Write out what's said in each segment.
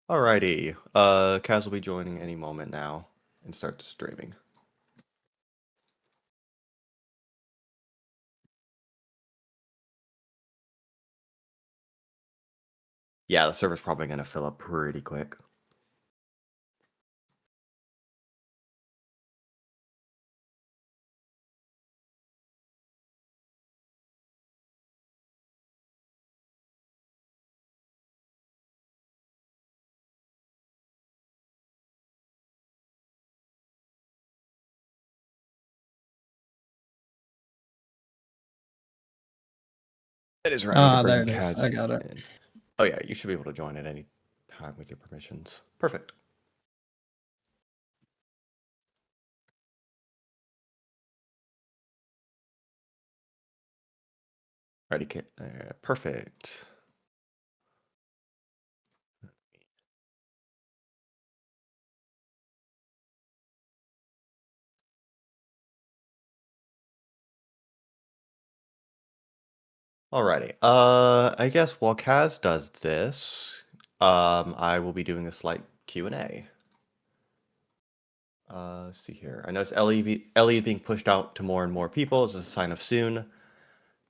Alrighty. Kaz will be joining any moment now and start streaming. Yeah, the server's probably gonna fill up pretty quick. It is ready to There bring it is. I Kaz got it. in. Oh yeah, you should be able to join at any time with your permissions. Perfect. Ready, kid. Perfect. Alrighty. I guess while Kaz does this, I will be doing a slight Q&A. Let's see here. I notice Ellie being pushed out to more and more people as a sign of soon.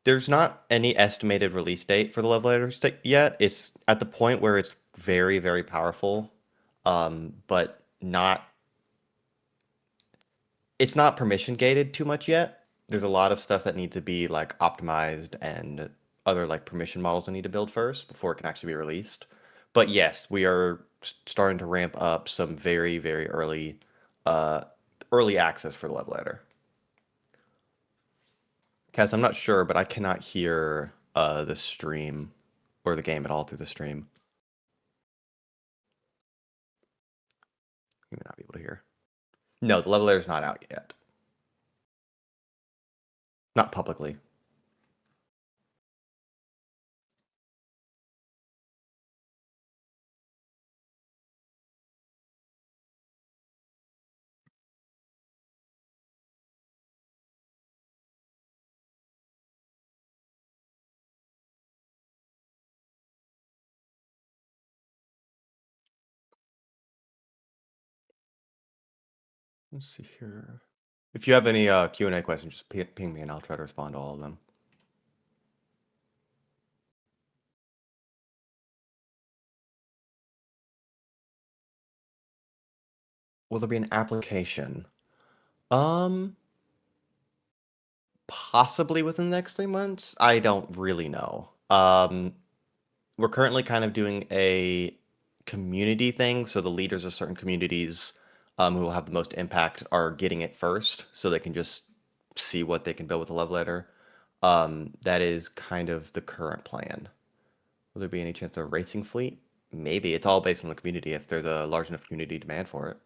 There's not any estimated release date for the love letters yet. It's at the point where it's very, very powerful, but not. It's not permission gated too much yet. There's a lot of stuff that needs to be like optimized and other like permission models that need to build first before it can actually be released. But yes, we are starting to ramp up some very, very uh, early access for the love letter. Cass, I'm not sure, but I cannot hear the stream or the game at all through the stream. You may not be able to hear. No, the level is not out yet. Not publicly. Let's see here. If you have any Q&A questions, just ping me and I'll try to respond to all of them. Will there be an application? Um, Possibly within the next 3 months. I don't really know. We're currently kind of doing a community thing, so the leaders of certain communities who will have the most impact are getting it first, so they can just see what they can build with the love letter. That is kind of the current plan. Will there be any chance of a racing fleet? Maybe. It's all based on the community if there's a large enough community demand for it.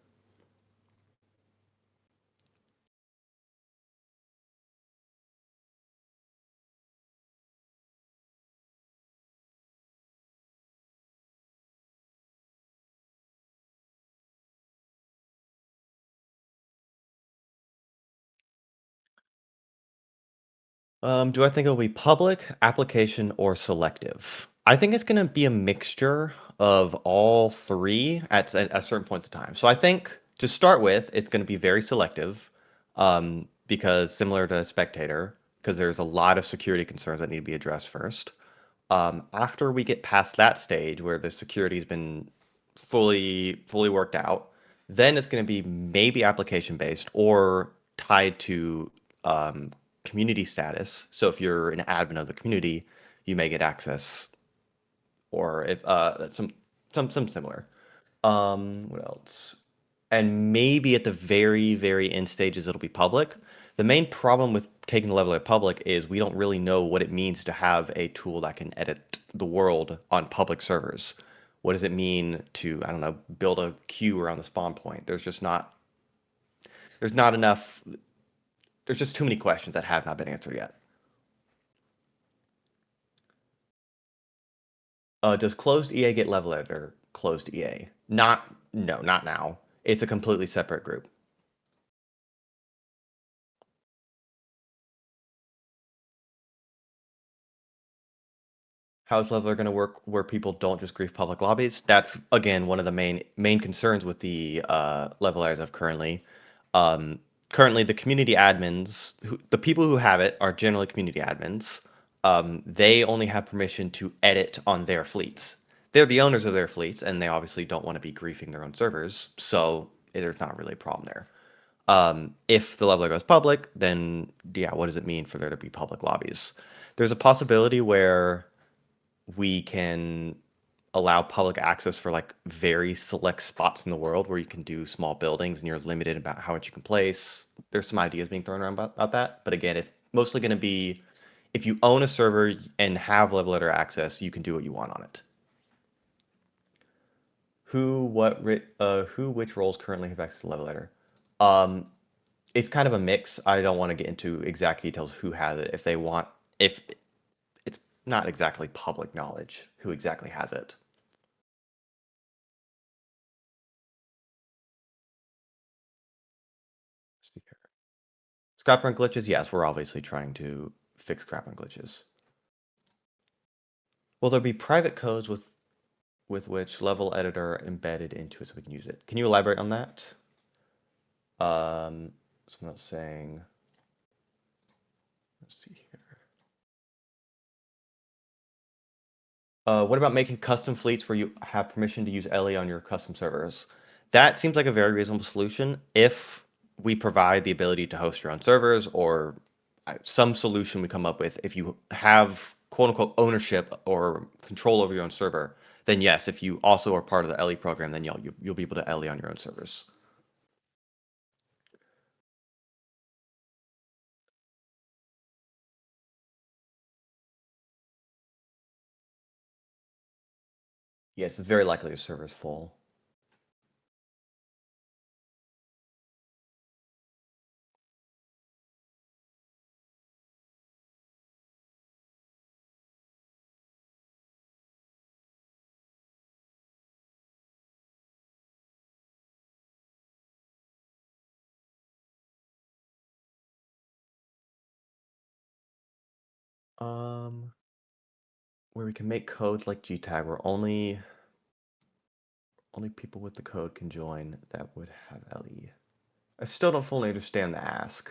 Do I think it'll be public, application, or selective? I think it's going to be a mixture of all three at certain points of time. So I think to start with, it's going to be very selective, because similar to spectator, because there's a lot of security concerns that need to be addressed first. After we get past that stage where the security has been fully worked out, then it's going to be maybe application based or tied to community status. So if you're an admin of the community, you may get access, or if some similar. What else? And maybe at the very, very end stages, it'll be public. The main problem with taking the level at public is we don't really know what it means to have a tool that can edit the world on public servers. What does it mean to, I don't know, build a queue around the spawn point? There's not enough, there's just too many questions that have not been answered yet. Does closed EA get level editor? Closed EA? Not, no, not now. It's a completely separate group. How's Leveler going to work where people don't just grief public lobbies? That's again one of the main concerns with the level as of currently. Um, Currently, the community admins, the people who have it, are generally community admins. They only have permission to edit on their fleets. They're the owners of their fleets, and they obviously don't want to be griefing their own servers, so there's not really a problem there. If the leveler goes public, then yeah, what does it mean for there to be public lobbies? There's a possibility where we can allow public access for like very select spots in the world where you can do small buildings and you're limited about how much you can place. There's some ideas being thrown around about that, but again, it's mostly going to be if you own a server and have level letter access, you can do what you want on it. Who, which roles currently have access to level letter? Um, it's kind of a mix. I don't want to get into exact details who has it. If they want, if it's not exactly public knowledge who exactly has it. Scrap run glitches, yes, we're obviously trying to fix scrap run glitches. Will there be private codes with which level editor embedded into it so we can use it? Can you elaborate on that? Someone else saying, let's see here. What about making custom fleets where you have permission to use LE on your custom servers? That seems like a very reasonable solution if we provide the ability to host your own servers or some solution we come up with. If you have quote unquote ownership or control over your own server, then yes, if you also are part of the LE program, then you'll be able to LE on your own servers. Yes, it's very likely the server's full. Um, where we can make codes like GTAG where only people with the code can join that would have LE. I still don't fully understand the ask.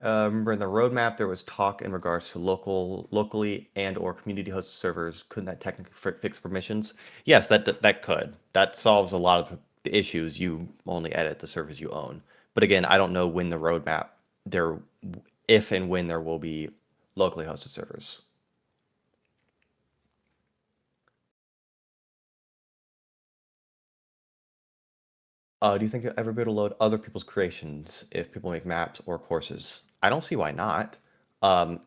Remember in the roadmap there was talk in regards to locally and or community hosted servers. Couldn't that technically fix permissions? Yes, that could. That solves a lot of the issues. You only edit the servers you own. But again, I don't know when the roadmap there, if and when there will be locally hosted servers. Do you think you'll ever be able to load other people's creations if people make maps or courses? I don't see why not.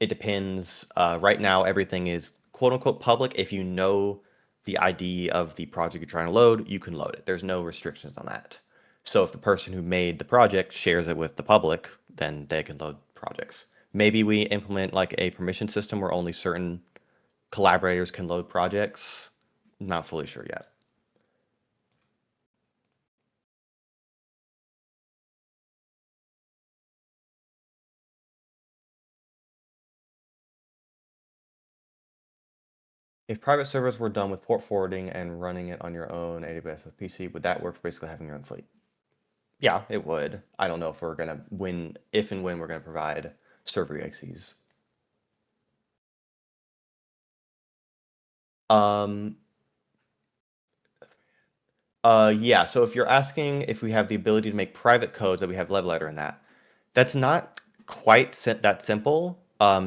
It depends. Right now, everything is quote unquote public. If you know the ID of the project you're trying to load, you can load it. There's no restrictions on that. So if the person who made the project shares it with the public, then they can load projects. Maybe we implement like a permission system where only certain collaborators can load projects. Not fully sure yet. If private servers were done with port forwarding and running it on your own AWS PC, would that work for basically having your own fleet? Yeah, it would. I don't know if we're gonna if and when we're gonna provide server EXEs. Um, yeah. So if you're asking if we have the ability to make private codes that we have level letter in that, that's not quite that simple.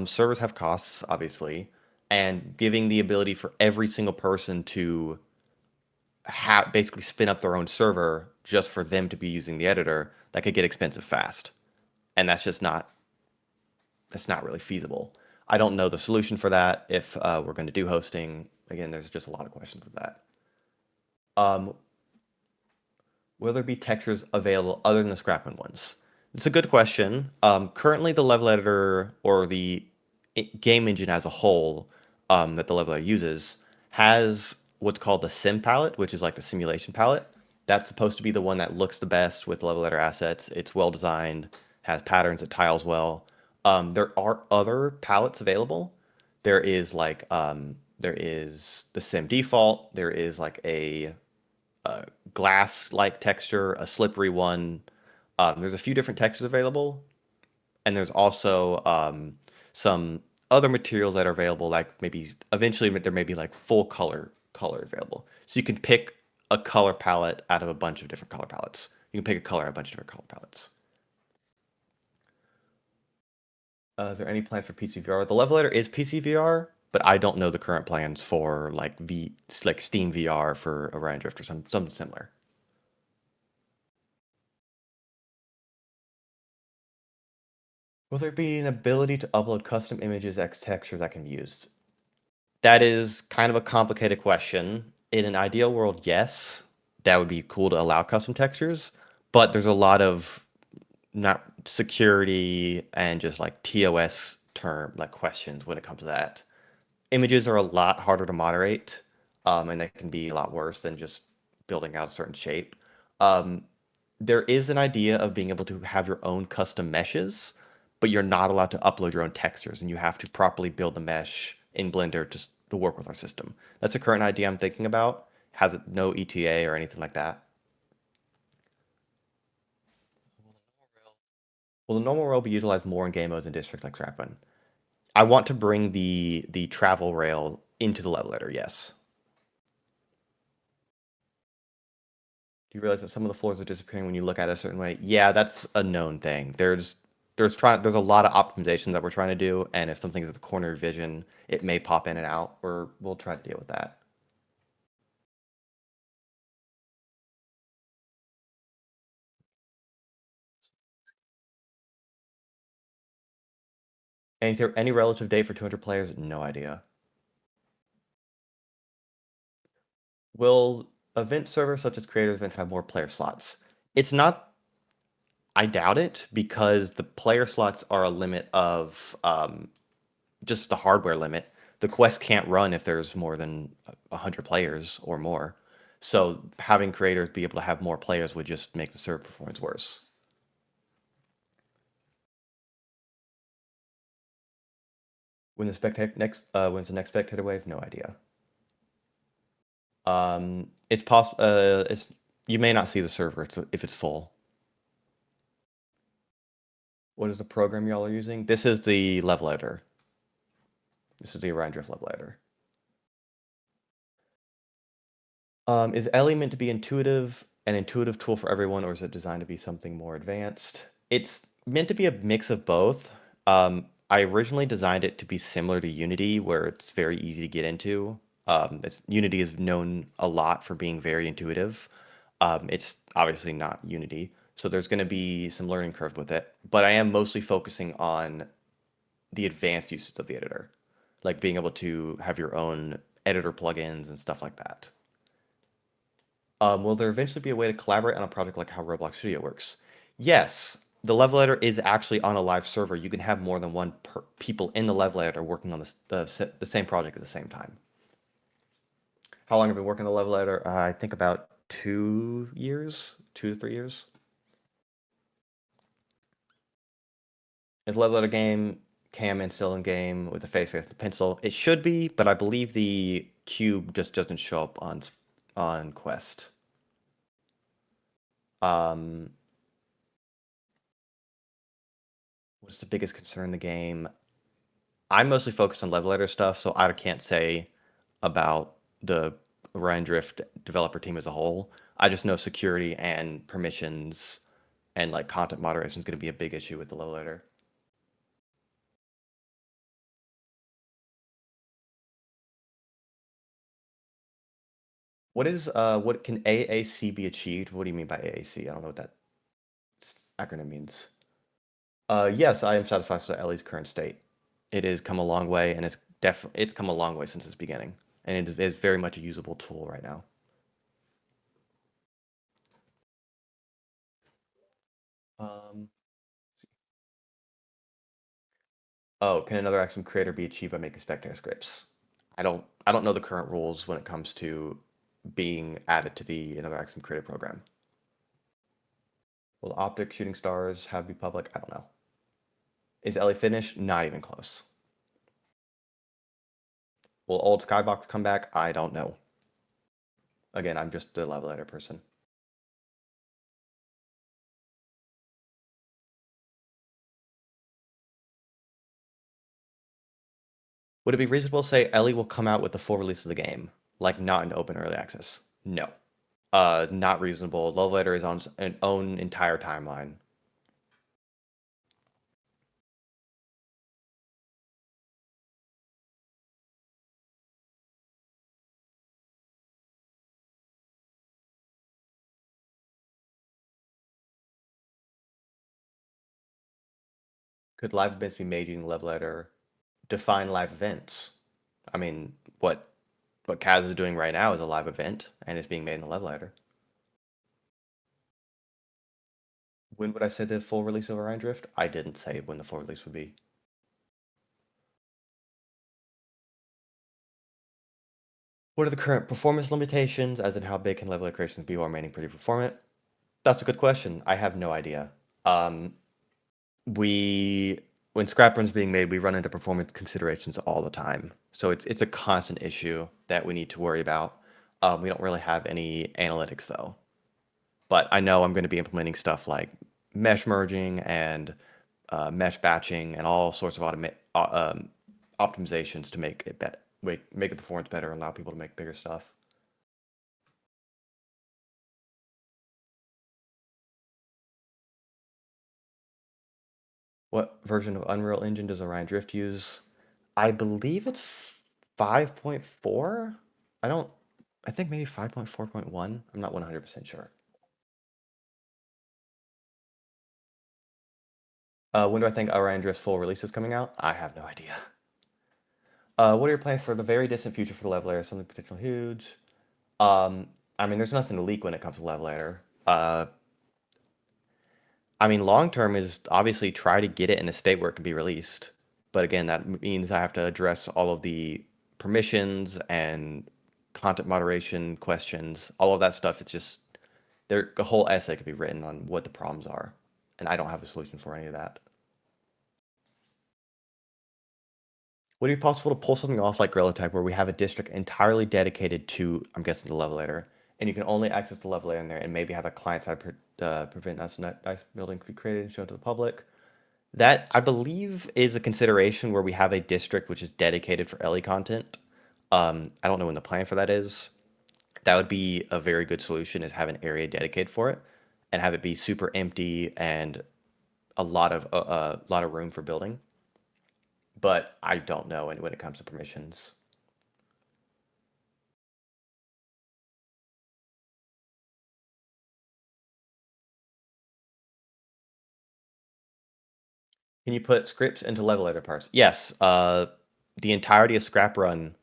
Servers have costs, obviously, and giving the ability for every single person to basically spin up their own server just for them to be using the editor, that could get expensive fast. And that's not really feasible. I don't know the solution for that. If we're going to do hosting, again, there's just a lot of questions with that. Um, will there be textures available other than the Scrapman ones? It's a good question. Currently, the level editor or the game engine as a whole that the level editor uses has what's called the sim palette, which is like the simulation palette. That's supposed to be the one that looks the best with level editor assets. It's well designed, has patterns, it tiles well. There are other palettes available. There is the sim default. There is like a glass-like texture, a slippery one. There's a few different textures available, and there's also some other materials that are available. Like maybe eventually there may be like full color available, so you can pick a color palette out of a bunch of different color palettes. You can pick a color out of a bunch of different color palettes. Is there any plan for PC VR? The Level Editor is PC VR, but I don't know the current plans for like Steam VR for Orion Drift or something similar. Will there be an ability to upload custom images X textures that can be used? That is kind of a complicated question. In an ideal world, yes, that would be cool to allow custom textures, but there's a lot of not security and just like TOS term like questions when it comes to that. Images are a lot harder to moderate, and they can be a lot worse than just building out a certain shape. Um, there is an idea of being able to have your own custom meshes, but you're not allowed to upload your own textures, and you have to properly build the mesh in Blender to work with our system. That's a current idea I'm thinking about. Has it no ETA or anything like that? Will the normal rail be utilized more in game modes and districts like Scrapbun? I want to bring the travel rail into the level editor, yes. Do you realize that some of the floors are disappearing when you look at it a certain way? Yeah, that's a known thing. There's a lot of optimization that we're trying to do, and if something's at the corner of vision, it may pop in and out, or we'll try to deal with that. Any relative date for 200 players? No idea. Will event servers such as creators events have more player slots? It's not. I doubt it because the player slots are a limit of just the hardware limit. The quest can't run if there's more than 100 players or more. So having creators be able to have more players would just make the server performance worse. When's the next spectator wave? No idea. It's possible. It's You may not see the server if it's full. What is the program y'all are using? This is the level editor. This is the Orion Drift level editor. Is Ellie meant to be an intuitive tool for everyone, or is it designed to be something more advanced? It's meant to be a mix of both. I originally designed it to be similar to Unity, where it's very easy to get into. Unity is known a lot for being very intuitive. It's obviously not Unity, so there's going to be some learning curve with it. But I am mostly focusing on the advanced uses of the editor, like being able to have your own editor plugins and stuff like that. Will there eventually be a way to collaborate on a project like how Roblox Studio works? Yes, the level editor is actually on a live server. You can have more than people in the level editor working on the same project at the same time. How long have you been working on the level editor? I think about 2 years, 2 to 3 years. Is the level editor game cam and still in game with the face with the pencil? It should be, but I believe the cube just doesn't show up on Quest. Um, what's the biggest concern in the game? I'm mostly focused on level editor stuff, so I can't say about the Orion Drift developer team as a whole. I just know security and permissions and like content moderation is going to be a big issue with the level editor. What can AAC be achieved? What do you mean by AAC? I don't know what that acronym means. Yes, I am satisfied with Ellie's current state. It has come a long way, and it's come a long way since its beginning, and it is very much a usable tool right now. Um, Oh, can another action creator be achieved by making spectator scripts? I don't know the current rules when it comes to being added to the another action creator program. Will Optic Shooting Stars have be public? I don't know. Is Ellie finished? Not even close. Will Old Skybox come back? I don't know. Again, I'm just the level editor person. Would it be reasonable to say Ellie will come out with the full release of the game, like not in open early access? No. Not reasonable. Love Letter is on an own entire timeline. Could live events be made using Love Letter? Define live events. I mean, what Kaz is doing right now is a live event, and it's being made in the Love Letter. When would I say the full release of Orion Drift? I didn't say when the full release would be. What are the current performance limitations, as in how big can level creations be while remaining pretty performant? That's a good question. I have no idea. Um, we when scrap runs being made, we run into performance considerations all the time. So it's a constant issue that we need to worry about. We don't really have any analytics though. But I know I'm going to be implementing stuff like mesh merging and mesh batching and all sorts of optimizations to make it better, make the performance better, and allow people to make bigger stuff. What version of Unreal Engine does Orion Drift use? I believe it's 5.4. I don't. I think maybe 5.4.1. I'm not 100% sure. When do I think Orion Drift's full release is coming out? I have no idea. What are your plans for the very distant future for the level layer? Something potentially huge. Um, I mean, there's nothing to leak when it comes to level layer. I mean, long term is obviously try to get it in a state where it can be released. But again, that means I have to address all of the permissions and content moderation questions, all of that stuff. It's just there a whole essay could be written on what the problems are, and I don't have a solution for any of that. Would it be possible to pull something off like Gorilla Tag where we have a district entirely dedicated to, I'm guessing, the level editor, and you can only access the level editor in there, and maybe have a client-side prevent nice building to be created and shown to the public? That I believe is a consideration where we have a district which is dedicated for LE content. I don't know when the plan for that is. That would be a very good solution is have an area dedicated for it and have it be super empty and a lot of room for building. But I don't know when it comes to permissions. Can you put scripts into level editor parts? Yes. The entirety of Scrap Run,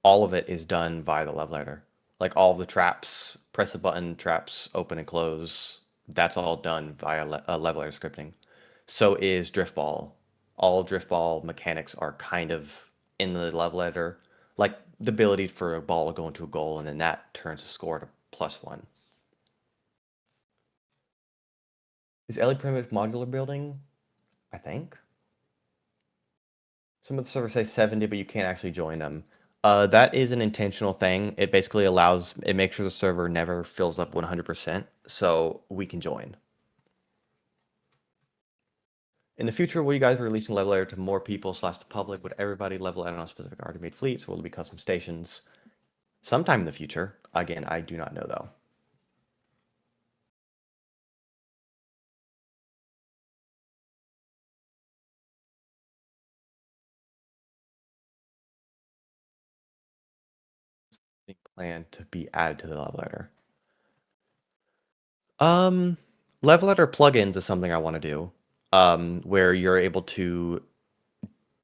all of it is done via the level editor. Like all of the traps, press a button, traps open and close. That's all done via level editor scripting. So is Driftball. All Driftball mechanics are kind of in the level editor. Like the ability for a ball to go into a goal and then that turns the score to +1. Is Ellie Primitive modular building? I think. Some of the servers say 70, but you can't actually join them. That is an intentional thing. It basically it makes sure the server never fills up 100%, so we can join. In the future, will you guys be releasing level editor to more people slash the public? Would everybody level edit on specific already made fleets? Or will it be custom stations? Sometime in the future. Again, I do not know though. Plan to be added to the level editor. Um, Level editor plugins is something I want to do. Where you're able to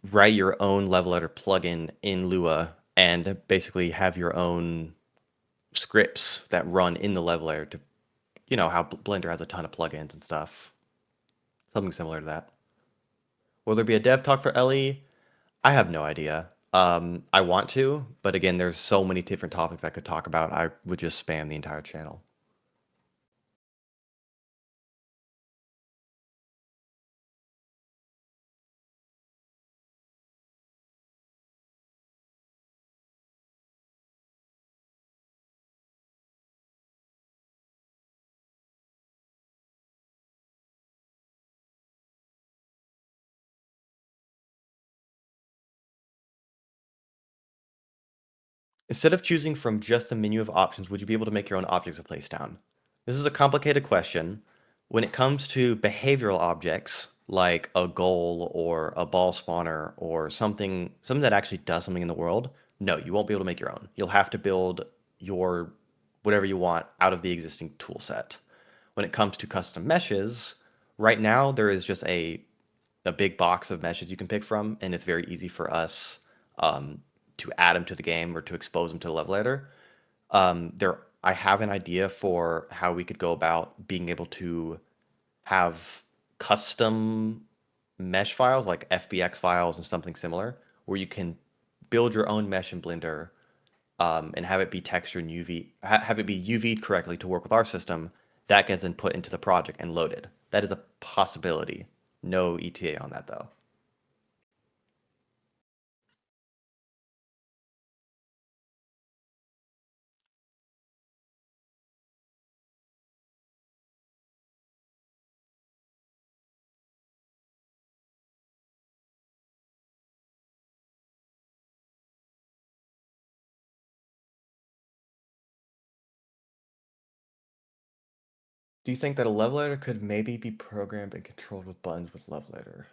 write your own level editor plugin in Lua and basically have your own scripts that run in the level editor to, you know, how Blender has a ton of plugins and stuff. Something similar to that. Will there be a dev talk for LE? I have no idea. I want to, but again, there's so many different topics I could talk about. I would just spam the entire channel. Instead of choosing from just a menu of options, would you be able to make your own objects to place down? This is a complicated question. When it comes to behavioral objects, like a goal or a ball spawner or something that actually does something in the world, no, you won't be able to make your own. You'll have to build your whatever you want out of the existing tool set. When it comes to custom meshes, right now there is just a big box of meshes you can pick from, and it's very easy for us to add them to the game or to expose them to the level editor. I have an idea for how we could go about being able to have custom mesh files like FBX files and something similar, where you can build your own mesh in Blender and have it be textured and have it be UV'd correctly to work with our system. That gets then put into the project and loaded. That is a possibility. No ETA on that though. Do you think that a level editor could maybe be programmed and controlled with buttons with level editor?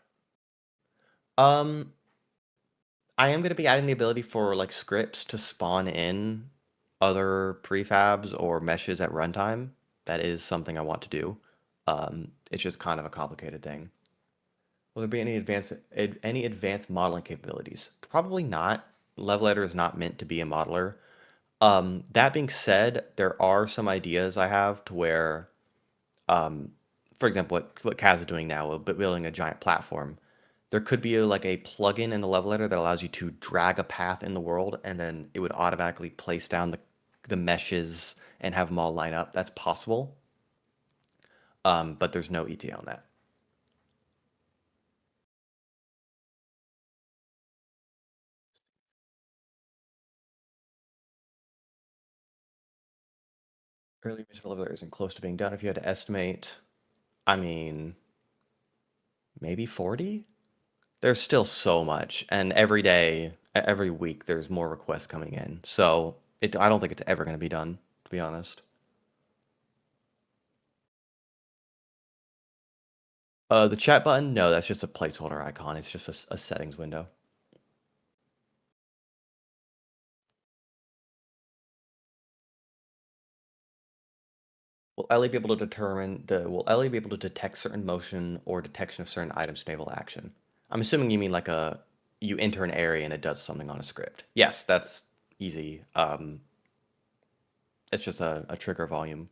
Um, I am going to be adding the ability for like scripts to spawn in other prefabs or meshes at runtime. That is something I want to do. It's just kind of a complicated thing. Will there be any advanced modeling capabilities? Probably not. Level editor is not meant to be a modeler. That being said, there are some ideas I have to where um, for example, what Kaz is doing now, building a giant platform. There could be like a plugin in the level editor that allows you to drag a path in the world, and then it would automatically place down the meshes and have them all line up. That's possible, but there's no ETA on that. Early mission level editor isn't close to being done. If you had to estimate, I mean, maybe 40. There's still so much, and every day, every week, there's more requests coming in. So I don't think it's ever going to be done, to be honest. The chat button, no, that's just a placeholder icon. It's just a settings window. Will Ellie be able to detect certain motion or detection of certain items to enable action? I'm assuming you mean like you enter an area and it does something on a script. Yes, that's easy. It's just a trigger volume.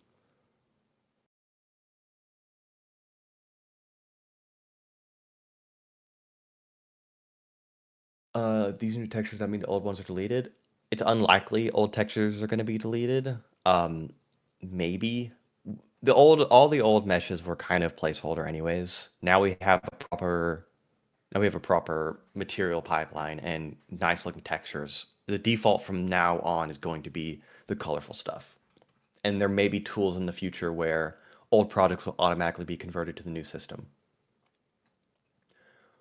These new textures, that mean the old ones are deleted. It's unlikely old textures are going to be deleted. Maybe all the old meshes were kind of placeholder anyways. Now we have a proper material pipeline and nice looking textures. The default from now on is going to be the colorful stuff. And there may be tools in the future where old products will automatically be converted to the new system.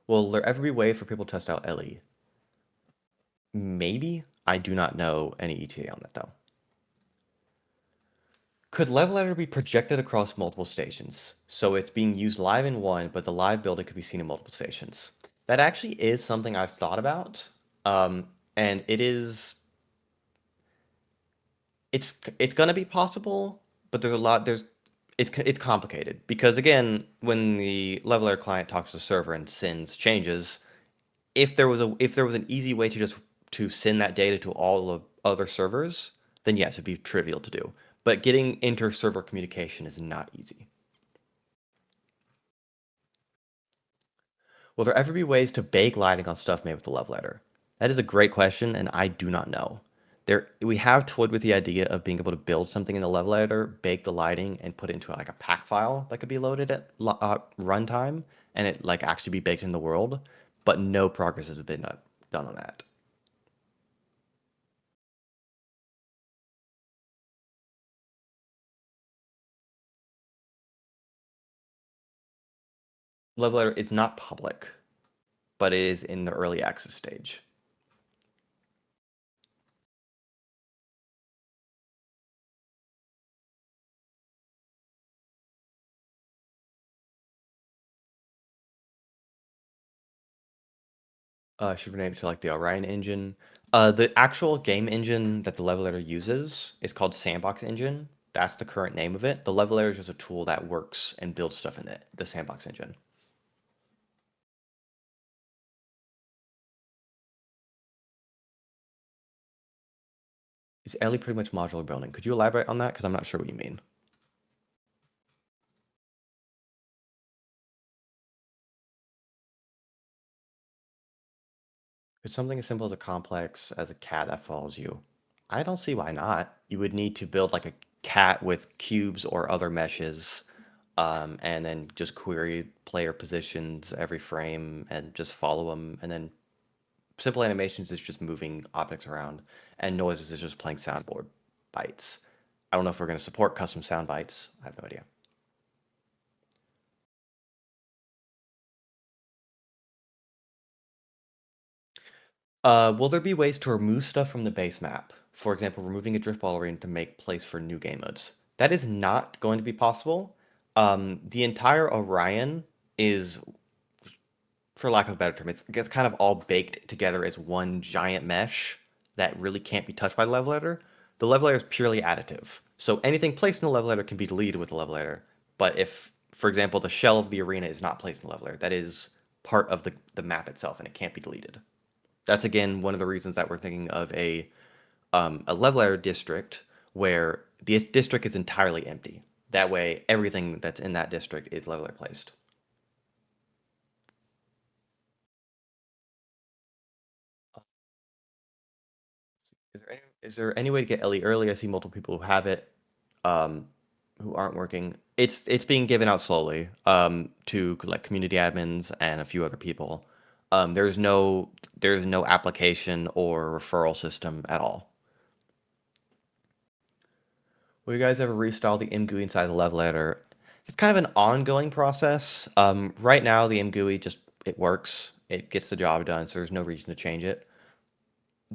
Will there ever be a way for people to test out LE? Maybe. I do not know any ETA on that though. Could level editor be projected across multiple stations? So it's being used live in one, but the live building could be seen in multiple stations. That actually is something I've thought about. And it's gonna be possible, but it's complicated because again, when the level editor client talks to the server and sends changes, if there was an easy way to just to send that data to all the other servers, then yes, it'd be trivial to do. But getting inter-server communication is not easy. Will there ever be ways to bake lighting on stuff made with the love letter? That is a great question, and I do not know. We have toyed with the idea of being able to build something in the level editor, bake the lighting, and put it into like a pack file that could be loaded at runtime, and it like actually be baked in the world. But no progress has been done on that. Level editor is not public, but it is in the early access stage. Should rename it to like the Orion engine. The actual game engine that the level editor uses is called Sandbox Engine. That's the current name of it. The level editor is just a tool that works and builds stuff in it, the Sandbox Engine. Is Ellie pretty much modular building? Could you elaborate on that? Because I'm not sure what you mean. It's something as simple as a complex as a cat that follows you. I don't see why not. You would need to build like a cat with cubes or other meshes, and then just query player positions every frame and just follow them. And then simple animations is just moving objects around, and noises is just playing soundboard bytes. I don't know if we're going to support custom sound bytes. I have no idea. Will there be ways to remove stuff from the base map? For example, removing a drift ball arena to make place for new game modes. That is not going to be possible. The entire Orion is, for lack of a better term, it's kind of all baked together as one giant mesh that really can't be touched by the level editor. The level editor is purely additive. So anything placed in the level editor can be deleted with the level editor. But if, for example, the shell of the arena is not placed in the level editor, that is part of the map itself and it can't be deleted. That's again one of the reasons that we're thinking of a level editor district where the district is entirely empty. That way, everything that's in that district is level editor placed. Is there any way to get LE early? I see multiple people who have it, um, who aren't working. It's being given out slowly, to like community admins and a few other people. There's no application or referral system at all. Will you guys ever restyle the MGUI inside the level editor? It's kind of an ongoing process. Right now, the MGUI just it works. It gets the job done, so there's no reason to change it.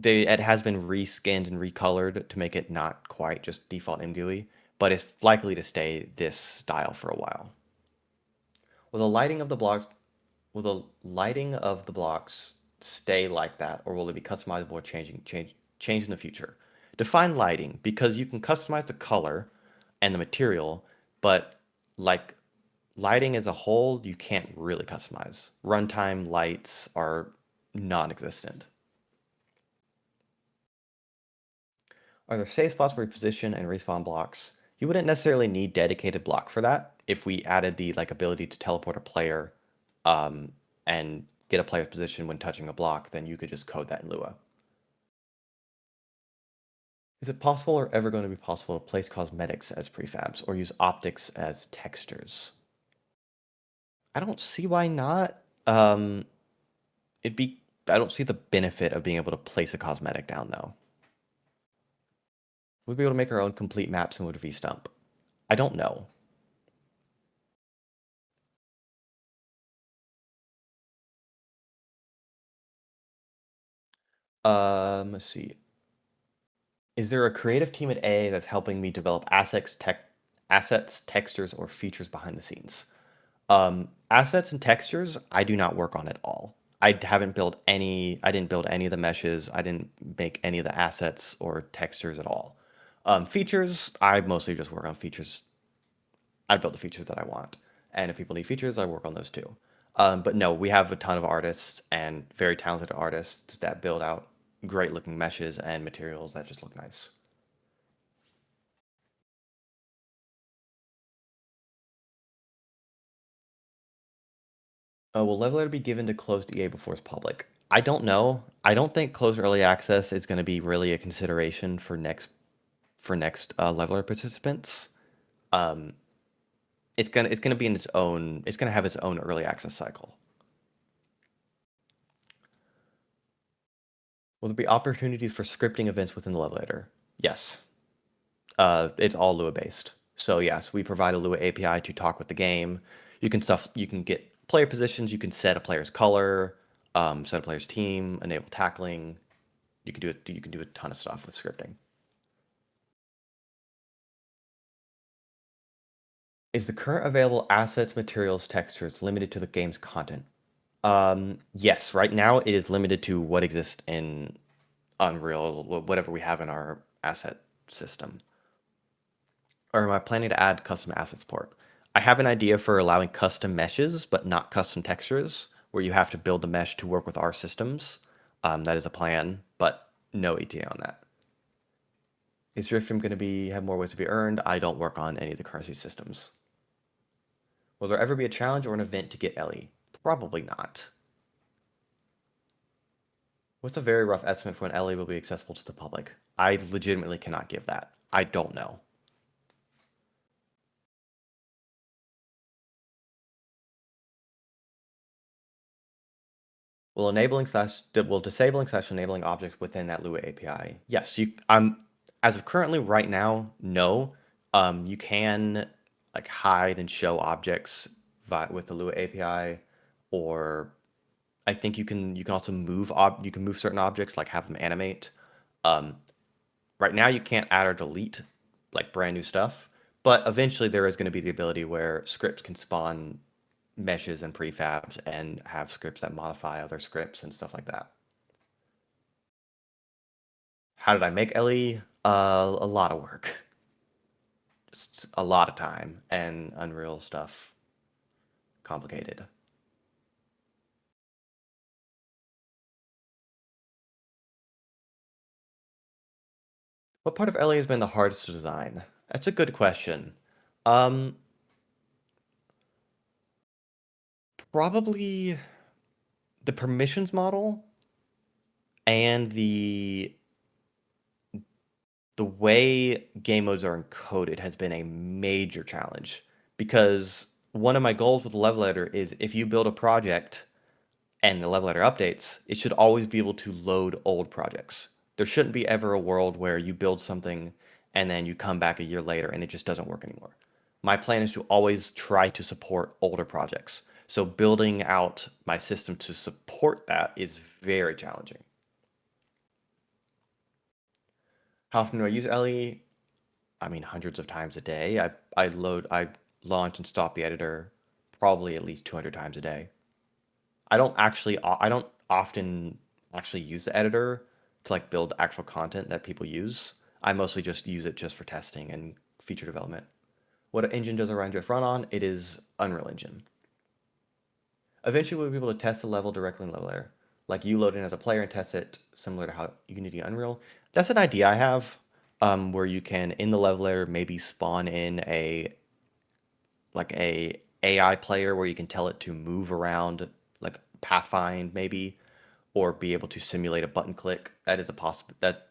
It has been reskinned and recolored to make it not quite just default MGUI, but it's likely to stay this style for a while. Will the lighting of the blocks will the lighting of the blocks stay like that, or will it be customizable or change in the future? Define lighting because you can customize the color and the material, but like lighting as a whole, you can't really customize. Runtime lights are non-existent. Are there safe spots where you position and respawn blocks? You wouldn't necessarily need dedicated block for that. If we added the like ability to teleport a player, um, and get a player's position when touching a block, then you could just code that in Lua. Is it possible or ever going to be possible to place cosmetics as prefabs or use optics as textures? I don't see why not. Um, it'd be I don't see the benefit of being able to place a cosmetic down though. We'd be able to make our own complete maps and would V-stump. I don't know. Let's see. Is there a creative team at A that's helping me develop assets, textures, or features behind the scenes? Assets and textures, I do not work on at all. I didn't build any of the meshes. I didn't make any of the assets or textures at all. Features, I mostly just work on features. I build the features that I want. And if people need features, I work on those too. But no, we have a ton of artists and very talented artists that build out great looking meshes and materials that just look nice. Will Level Letter be given to closed EA before it's public? I don't know. I don't think closed early access is going to be really a consideration for next Leveler participants. Um, it's gonna be in its own. It's gonna have its own early access cycle. Will there be opportunities for scripting events within the Level Editor? Yes. It's all Lua based. So yes, we provide a Lua API to talk with the game. You can get player positions. You can set a player's color, set a player's team, enable tackling. You can do it. You can do a ton of stuff with scripting. Is the current available assets, materials, textures limited to the game's content? Yes, right now it is limited to what exists in Unreal, whatever we have in our asset system. Or am I planning to add custom asset support? I have an idea for allowing custom meshes, but not custom textures, where you have to build the mesh to work with our systems. That is a plan, but no ETA on that. Is Driftstream going to be have more ways to be earned? I don't work on any of the currency systems. Will there ever be a challenge or an event to get Ellie? Probably not. What's a very rough estimate for when Ellie will be accessible to the public? I legitimately cannot give that. I don't know. Will disabling slash enabling objects within that Lua API? Yes, you. As of currently right now, no. You can like hide and show objects with the Lua API, or I think you can also you can move certain objects like have them animate. Um, right now you can't add or delete like brand new stuff, but eventually there is going to be the ability where scripts can spawn meshes and prefabs and have scripts that modify other scripts and stuff like that. How did I make Ellie? A lot of work, just a lot of time, and Unreal stuff. Complicated. What part of Ellie has been the hardest to design? That's a good question. Um, Probably the permissions model and the way game modes are encoded has been a major challenge because one of my goals with the level editor is if you build a project and the level editor updates, it should always be able to load old projects. There shouldn't be ever a world where you build something and then you come back a year later and it just doesn't work anymore. My plan is to always try to support older projects. So building out my system to support that is very challenging. How often do I use LE? I mean, hundreds of times a day. I launch and stop the editor probably at least 200 times a day. I don't often actually use the editor to like build actual content that people use. I mostly just use it just for testing and feature development. What engine does Orion Drift run on? It is Unreal Engine. Eventually, we'll be able to test the level directly in level editor. Like you load in as a player and test it similar to how Unity Unreal. That's an idea I have, where you can in the level editor maybe spawn in a AI player where you can tell it to move around, like pathfind maybe, or be able to simulate a button click. That is a possible. That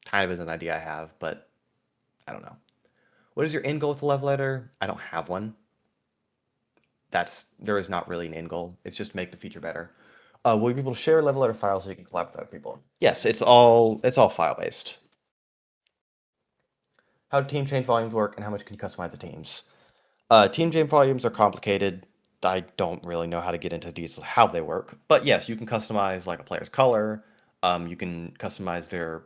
kind of is an idea I have, but I don't know. What is your end goal with the level editor? I don't have one. There is not really an end goal. It's just make the feature better. Will you be able to share level editor files so you can collab with other people? Yes, it's all file based. How do team change volumes work, and how much can you customize the teams? Team change volumes are complicated. I don't really know how to get into details of how they work, but yes, you can customize like a player's color. You can customize their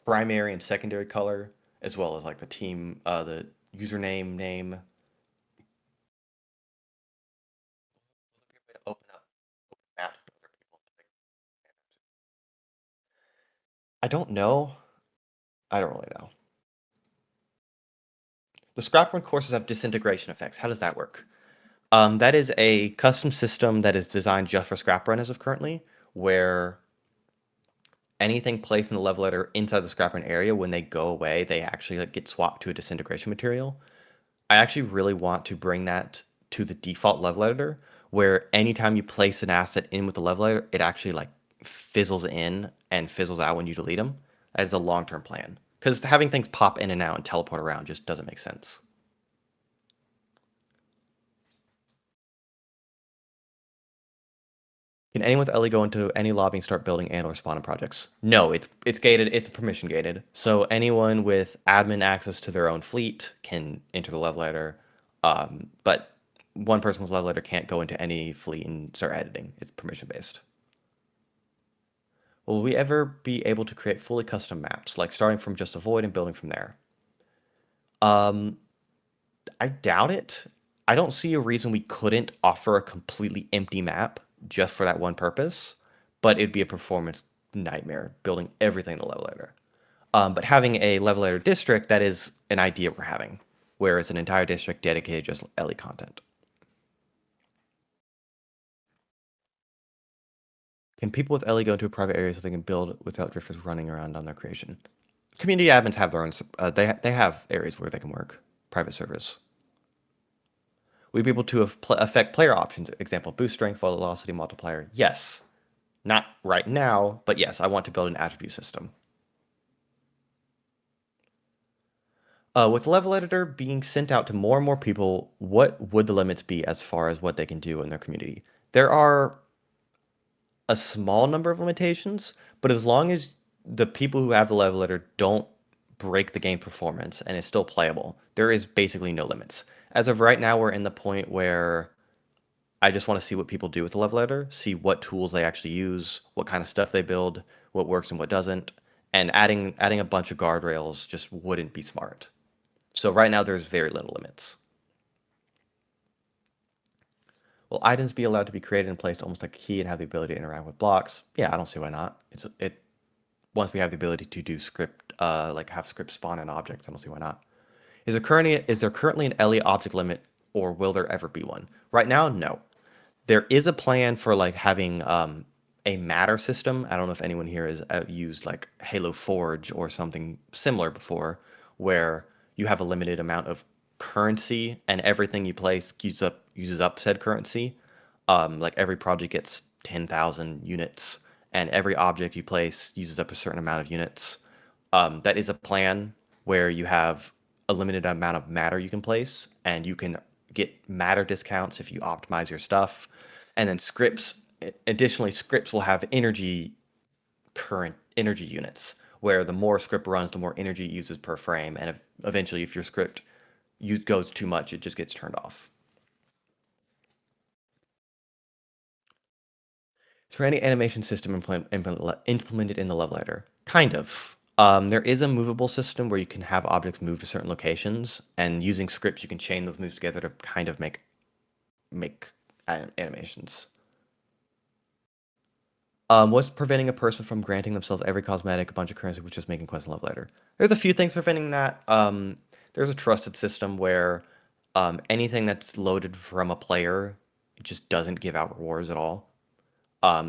primary and secondary color, as well as like the username name. Open up map to other people. I don't know. I don't really know. The Scrapboard courses have disintegration effects. How does that work? That is a custom system that is designed just for Scrap Run as of currently, where anything placed in the level editor inside the Scrap Run area, when they go away, they actually like, get swapped to a disintegration material. I actually really want to bring that to the default level editor, where anytime you place an asset in with the level editor, it actually like fizzles in and fizzles out when you delete them. That is a long-term plan. Because having things pop in and out and teleport around just doesn't make sense. Can anyone with Ellie go into any lobby and start building and or spawning projects? No, it's gated. It's permission gated. So anyone with admin access to their own fleet can enter the level editor, but one person with level editor can't go into any fleet and start editing. It's permission based. Will we ever be able to create fully custom maps, like starting from just a void and building from there? Um, I doubt it. I don't see a reason we couldn't offer a completely empty map just for that one purpose, but it'd be a performance nightmare building everything in the level editor. But having a level editor district, that is an idea we're having, where it's an entire district dedicated just LE content. Can people with LE go into a private area so they can build without drifters running around on their creation? Community admins have their own. They have areas where they can work private servers. We'd be able to affect player options. Example: boost strength, velocity multiplier. Yes, not right now, but yes, I want to build an attribute system. With level editor being sent out to more and more people, what would the limits be as far as what they can do in their community? There are a small number of limitations, but as long as the people who have the level editor don't break the game performance and it's still playable, there is basically no limits. As of right now, we're in the point where I just want to see what people do with the level editor, see what tools they actually use, what kind of stuff they build, what works and what doesn't, and adding a bunch of guardrails just wouldn't be smart. So right now there's very little limits. Will items be allowed to be created and placed almost like a key and have the ability to interact with blocks? Yeah, I don't see why not. It once we have the ability to do script, like have script spawn in objects, I don't see why not. Is there currently an LE object limit, or will there ever be one? Right now, no. There is a plan for like having a matter system. I don't know if anyone here has used like Halo Forge or something similar before, where you have a limited amount of currency and everything you place uses up said currency. Like every project gets 10,000 units, and every object you place uses up a certain amount of units. That is a plan where you have a limited amount of matter you can place, and you can get matter discounts if you optimize your stuff. And then scripts, additionally, scripts will have current energy units, where the more script runs, the more energy it uses per frame. And eventually, if your script goes too much, it just gets turned off. Is there any animation system implemented in the level editor? Kind of. There is a movable system where you can have objects move to certain locations, and using scripts, you can chain those moves together to kind of make animations. What's preventing a person from granting themselves every cosmetic, a bunch of currency, which is making quests love letter? There's a few things preventing that. There's a trusted system where anything that's loaded from a player just doesn't give out rewards at all.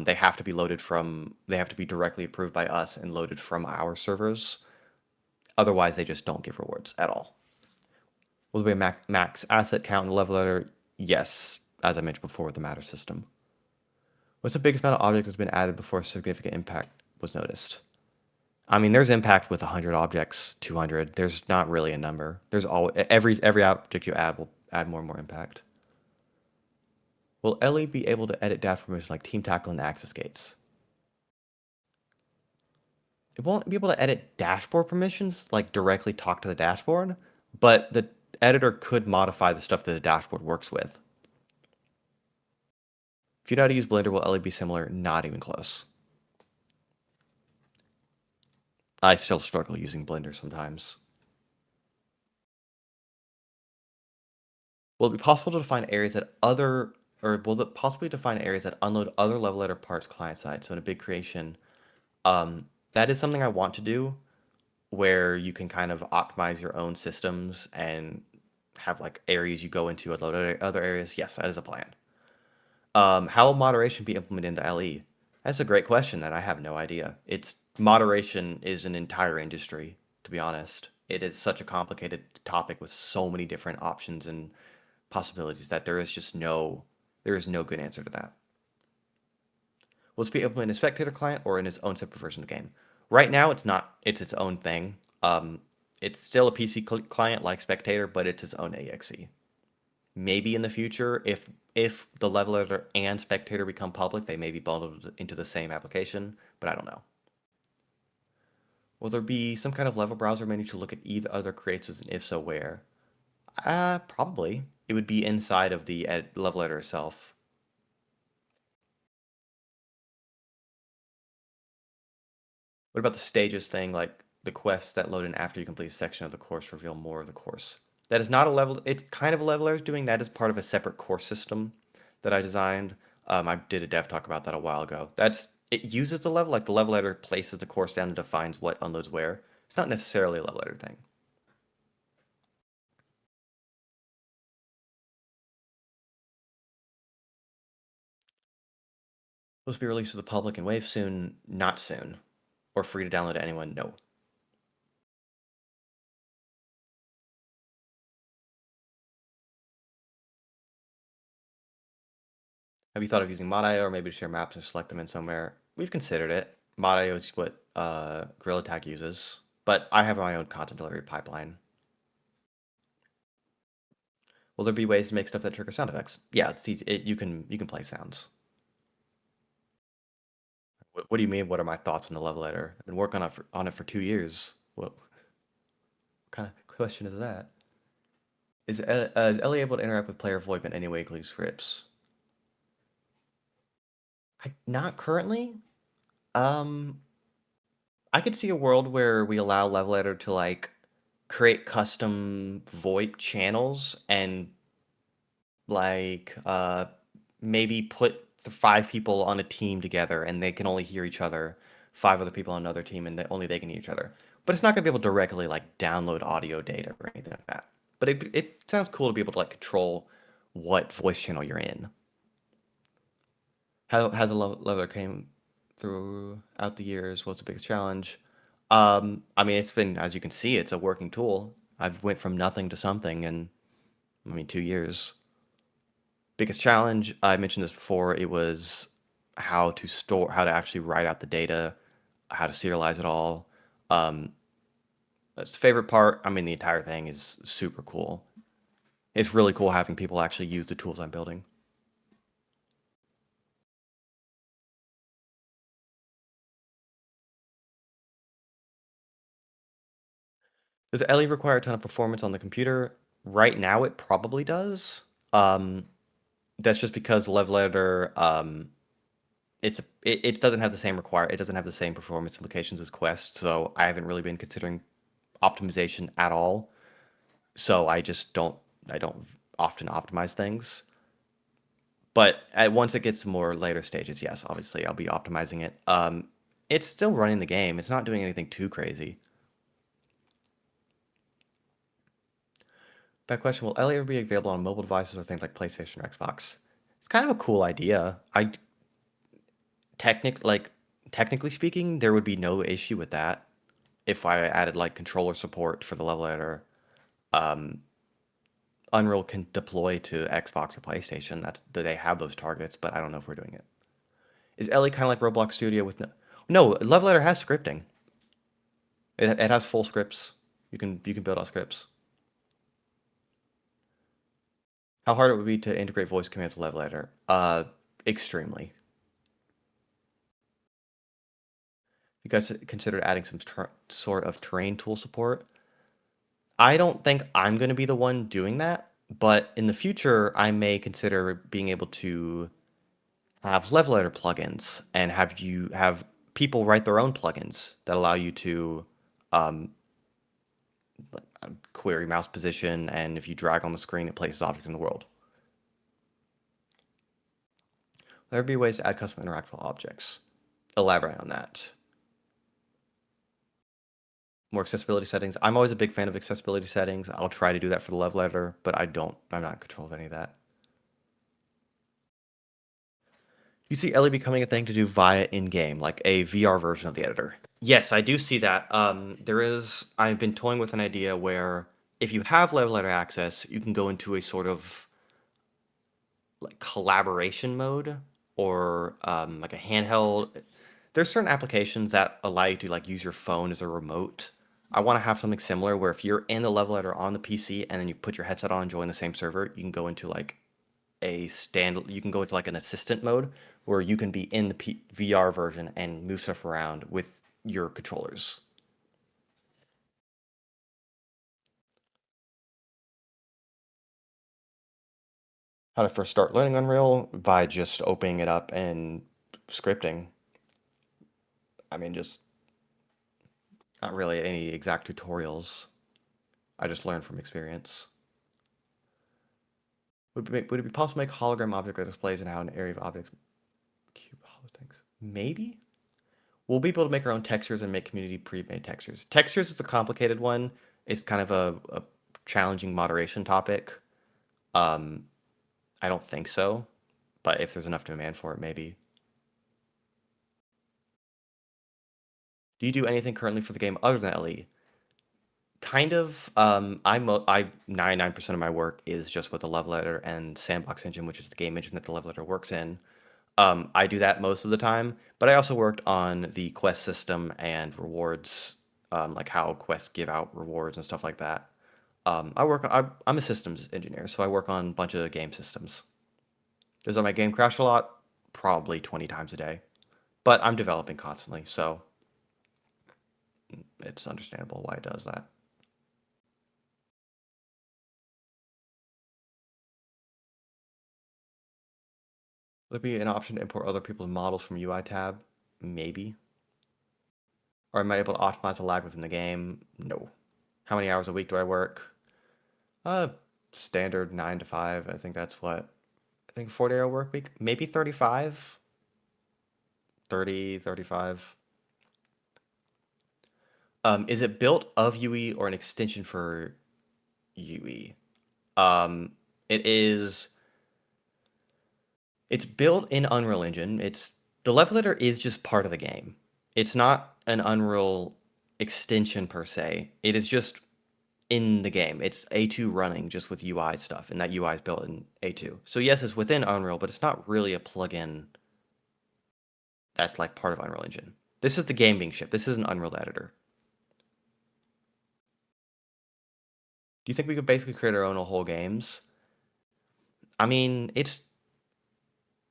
They have to be directly approved by us and loaded from our servers. Otherwise, they just don't give rewards at all. Will there be a max asset count in the level editor? Yes, as I mentioned before with the matter system. What's the biggest amount of objects that's been added before significant impact was noticed? I mean, there's impact with 100 objects, 200. There's not really a number. There's always every object you add will add more and more impact. Will Ellie be able to edit dash permissions like Team Tackle and Access Gates? It won't be able to edit dashboard permissions, like directly talk to the dashboard, but the editor could modify the stuff that the dashboard works with. If you know how to use Blender, will Ellie be similar? Not even close. I still struggle using Blender sometimes. Will it be possible to define areas that other, or will it possibly define areas that unload other level editor parts client side? So in a big creation, that is something I want to do, where you can kind of optimize your own systems and have like areas you go into and load other areas. Yes, that is a plan. How will moderation be implemented into LE? That's a great question that I have no idea. It's moderation is an entire industry, to be honest. It is such a complicated topic with so many different options and possibilities that there is no good answer to that. Will this be implemented in a spectator client or in its own separate version of the game? Right now, it's not. It's its own thing. It's still a PC client like Spectator, but it's its own AXE. Maybe in the future, if the level editor and Spectator become public, they may be bundled into the same application, but I don't know. Will there be some kind of level browser menu to look at either other creators, and if so, where? Probably. It would be inside of the level editor itself. What about the stages thing, like the quests that load in after you complete a section of the course reveal more of the course? That is not a level, it's kind of a level I was doing. That is part of a separate course system that I designed. I did a dev talk about that a while ago. It uses the level, like the level editor places the course down and defines what unloads where. It's not necessarily a level editor thing. Supposed to be released to the public and wave soon, not soon. Or free to download to anyone, no. Have you thought of using Mod.io or maybe to share maps and select them in somewhere? We've considered it. Mod.io is what Gorilla Tag uses, but I have my own content delivery pipeline. Will there be ways to make stuff that trigger sound effects? Yeah, it's easy. You can play sounds. What do you mean? What are my thoughts on the level editor? I've been working on it for 2 years. What kind of question is that? Is Ellie able to interact with player VoIP in any way, including scripts? Not currently. Um, I could see a world where we allow level editor to like create custom VoIP channels and like maybe put the 5 people on a team together and they can only hear each other. 5 other people on another team and only they can hear each other. But it's not gonna be able to directly like download audio data or anything like that. But it sounds cool to be able to like control what voice channel you're in. How has a level came throughout the years? What's the biggest challenge? I mean, it's been, as you can see, it's a working tool. I've went from nothing to something in, I mean, 2 years. Biggest challenge, I mentioned this before, it was how to actually write out the data, how to serialize it all. Um, that's the favorite part. I mean, the entire thing is super cool. It's really cool having people actually use the tools I'm building. Does Ellie require a ton of performance on the computer? Right now, it probably does. Um, that's just because Level Editor, it doesn't have the same it doesn't have the same performance implications as Quest, so I haven't really been considering optimization at all. So I don't often optimize things. But once it gets to more later stages, yes, obviously I'll be optimizing it. It's still running the game. It's not doing anything too crazy. That question, will Ellie ever be available on mobile devices or things like PlayStation or Xbox? It's kind of a cool idea. Like technically speaking, there would be no issue with that if I added like controller support for the level editor. Um, Unreal can deploy to Xbox or PlayStation. They have those targets, but I don't know if we're doing it. Is Ellie kind of like Roblox Studio with no, Level Editor has scripting. It has full scripts. You can build out scripts. How hard it would be to integrate voice commands with Level Editor? Extremely. You guys considered adding some sort of terrain tool support? I don't think I'm going to be the one doing that, but in the future, I may consider being able to have level editor plugins and have people write their own plugins that allow you to um, query mouse position, and if you drag on the screen, it places objects in the world. There would be ways to add custom interactable objects. Elaborate on that. More accessibility settings. I'm always a big fan of accessibility settings. I'll try to do that for the level editor, but I'm not in control of any of that. You see Ellie becoming a thing to do via in-game, like a VR version of the editor. Yes, I do see that. I've been toying with an idea where if you have level editor access, you can go into a sort of like collaboration mode or like a handheld. There's certain applications that allow you to like use your phone as a remote. I want to have something similar where if you're in the level editor on the PC and then you put your headset on and join the same server, you can go into like you can go into like an assistant mode where you can be in the VR version and move stuff around with your controllers. How to first start learning Unreal by just opening it up and scripting. I mean, just not really any exact tutorials. I just learned from experience. Would it be possible to make hologram object that displays and how an area of objects cube hollow things? Maybe. We'll be able to make our own textures and make community pre-made textures. Textures is a complicated one. It's kind of a challenging moderation topic. Um, I don't think so, but if there's enough demand for it, maybe. Do you do anything currently for the game other than LE? Kind of. I 99% of my work is just with the Love Letter and Sandbox engine, which is the game engine that the Love Letter works in. I do that most of the time, but I also worked on the quest system and rewards, like how quests give out rewards and stuff like that. I'm a systems engineer, so I work on a bunch of game systems. Does my game crash a lot? Probably 20 times a day, but I'm developing constantly, so it's understandable why it does that. Would there be an option to import other people's models from UI tab? Maybe. Or am I able to optimize the lag within the game? No. How many hours a week do I work? Uh, Standard 9 to 5. I think that's what, I think 40-hour work week, maybe 35, 30, 35. Is it built of UE or an extension for UE? Um, it is, it's built in Unreal Engine. The Love Letter is just part of the game. It's not an Unreal extension per se. It is just in the game. It's A2 running just with UI stuff, and that UI is built in A2. So yes, it's within Unreal, but it's not really a plugin that's like part of Unreal Engine. This is the game being shipped. This is an Unreal editor. Do you think we could basically create our own whole games? I mean, it's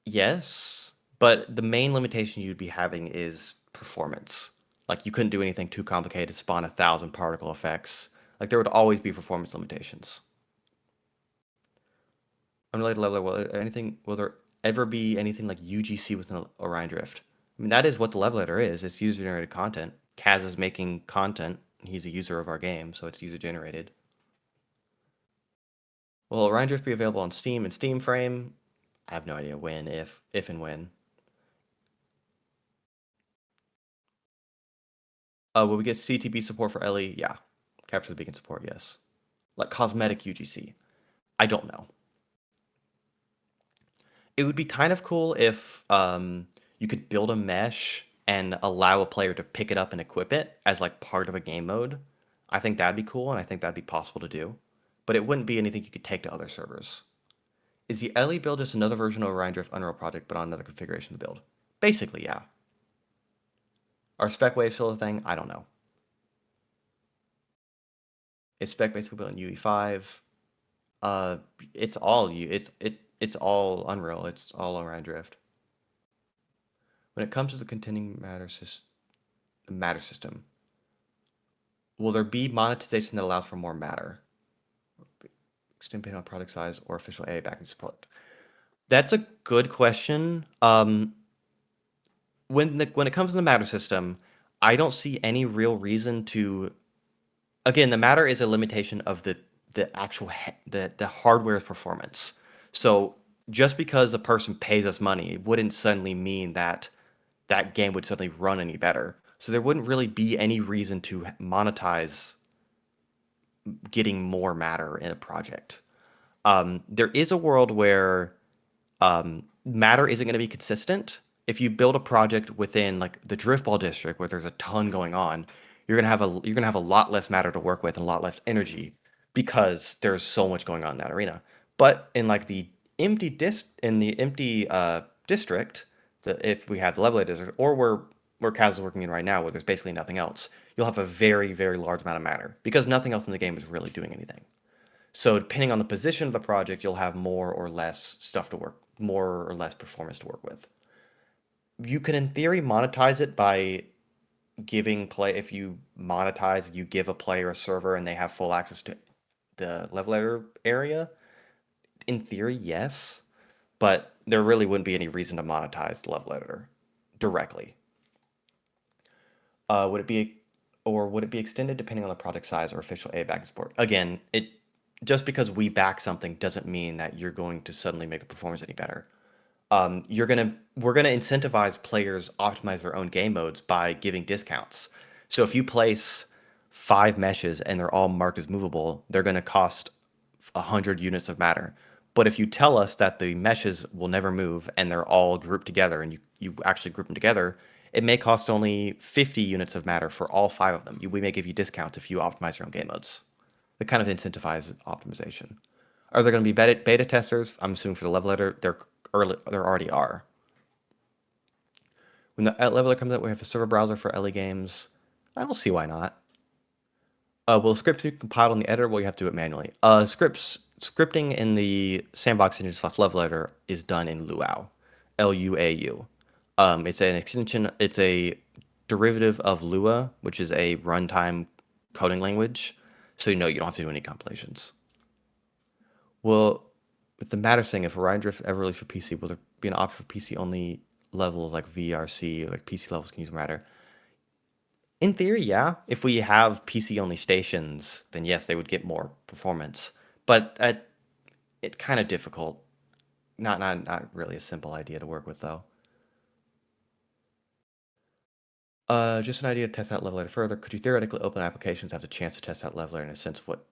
yes, but the main limitation you'd be having is performance. Like you couldn't do anything too complicated to spawn 1,000 particle effects. Like there would always be performance limitations. Unrelated level, will there ever be anything like UGC within Orion Drift? I mean, that is what the love letter is. It's user generated content. Kaz is making content. He's a user of our game, so it's user generated. Will Orion Drift be available on Steam and Steam Frame? I have no idea when, if and when. Will we get CTB support for LE? Yeah. Capture the beacon support, yes. Like cosmetic UGC. I don't know. It would be kind of cool if you could build a mesh and allow a player to pick it up and equip it as like part of a game mode. I think that'd be cool, and I think that'd be possible to do. But it wouldn't be anything you could take to other servers. Is the LE build just another version of Orion Drift Unreal project, but on another configuration of the build? Basically, yeah. Are spec waves still a thing? I don't know. Is spec basically built in UE5? Uh, it's all you. It's all Unreal. It's all Orion Drift. When it comes to the continuing matter system, will there be monetization that allows for more matter? Extend payment on product size or official AA backing support? That's a good question. When it comes to the matter system, I don't see any real reason to. Again, the matter is a limitation of the actual the hardware's performance. So just because a person pays us money, it wouldn't suddenly mean that that game would suddenly run any better. So there wouldn't really be any reason to monetize getting more matter in a project. There is a world where matter isn't going to be consistent. If you build a project within like the driftball district where there's a ton going on, you're gonna have a lot less matter to work with and a lot less energy because there's so much going on in that arena. But in like the empty district, if we have the level district, or where Kaz is working in right now, where there's basically nothing else, you'll have a very large amount of matter because nothing else in the game is really doing anything. So depending on the position of the project, you'll have more or less stuff to work, more or less performance to work with. You can, in theory, monetize it by giving play. If you monetize, you give a player a server and they have full access to the level editor area. In theory, yes, but there really wouldn't be any reason to monetize the level editor directly. Would it be, or would it be extended depending on the project size or official A back support? Again, just because we back something doesn't mean that you're going to suddenly make the performance any better. We're gonna incentivize players optimize their own game modes by giving discounts. So if you place 5 meshes and they're all marked as movable, they're gonna cost 100 units of matter. But if you tell us that the meshes will never move and they're all grouped together and you actually group them together, it may cost only 50 units of matter for all 5 of them. We may give you discounts if you optimize your own game modes. It kind of incentivizes optimization. Are there going to be beta testers? I'm assuming for the level editor, there already are. When the level editor comes out, we have a server browser for LE games. I don't see why not. Will scripts be compiled on the editor? Well, you have to do it manually. Scripting in the sandbox engine slash level editor is done in Luau, Luau. It's an extension. It's a derivative of Lua, which is a runtime coding language. So you don't have to do any compilations. Well, with the matter saying, if Orion Drift ever released for PC, will there be an option for PC only levels like VRC, like PC levels can use matter? In theory, yeah. If we have PC only stations, then yes, they would get more performance. But it's kind of difficult. Not really a simple idea to work with though. Just an idea to test out level editor further. Could you theoretically open applications have the chance to test out level editor in a sense of what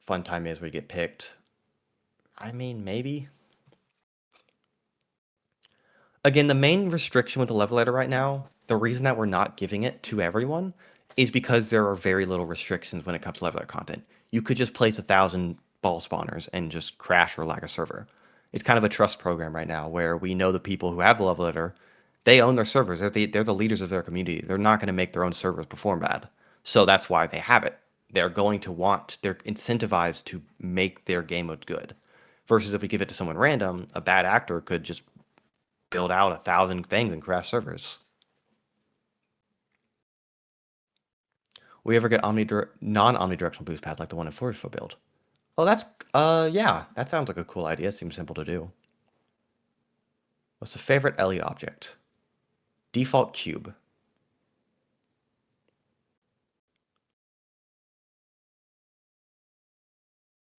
fun time is where you get picked? I mean, maybe. Again, the main restriction with the level editor right now, the reason that we're not giving it to everyone is because there are very little restrictions when it comes to level editor content. You could just place 1,000 ball spawners and just crash or lag a server. It's kind of a trust program right now where we know the people who have the level editor, they own their servers. They're the leaders of their community. They're not going to make their own servers perform bad. So that's why they have it. They're incentivized to make their game mode good. Versus if we give it to someone random, a bad actor could just build out 1,000 things and crash servers. We ever get non-omnidirectional boost pads like the one in Forestful build? Oh, yeah, that sounds like a cool idea. Seems simple to do. What's the favorite LE object? Default cube.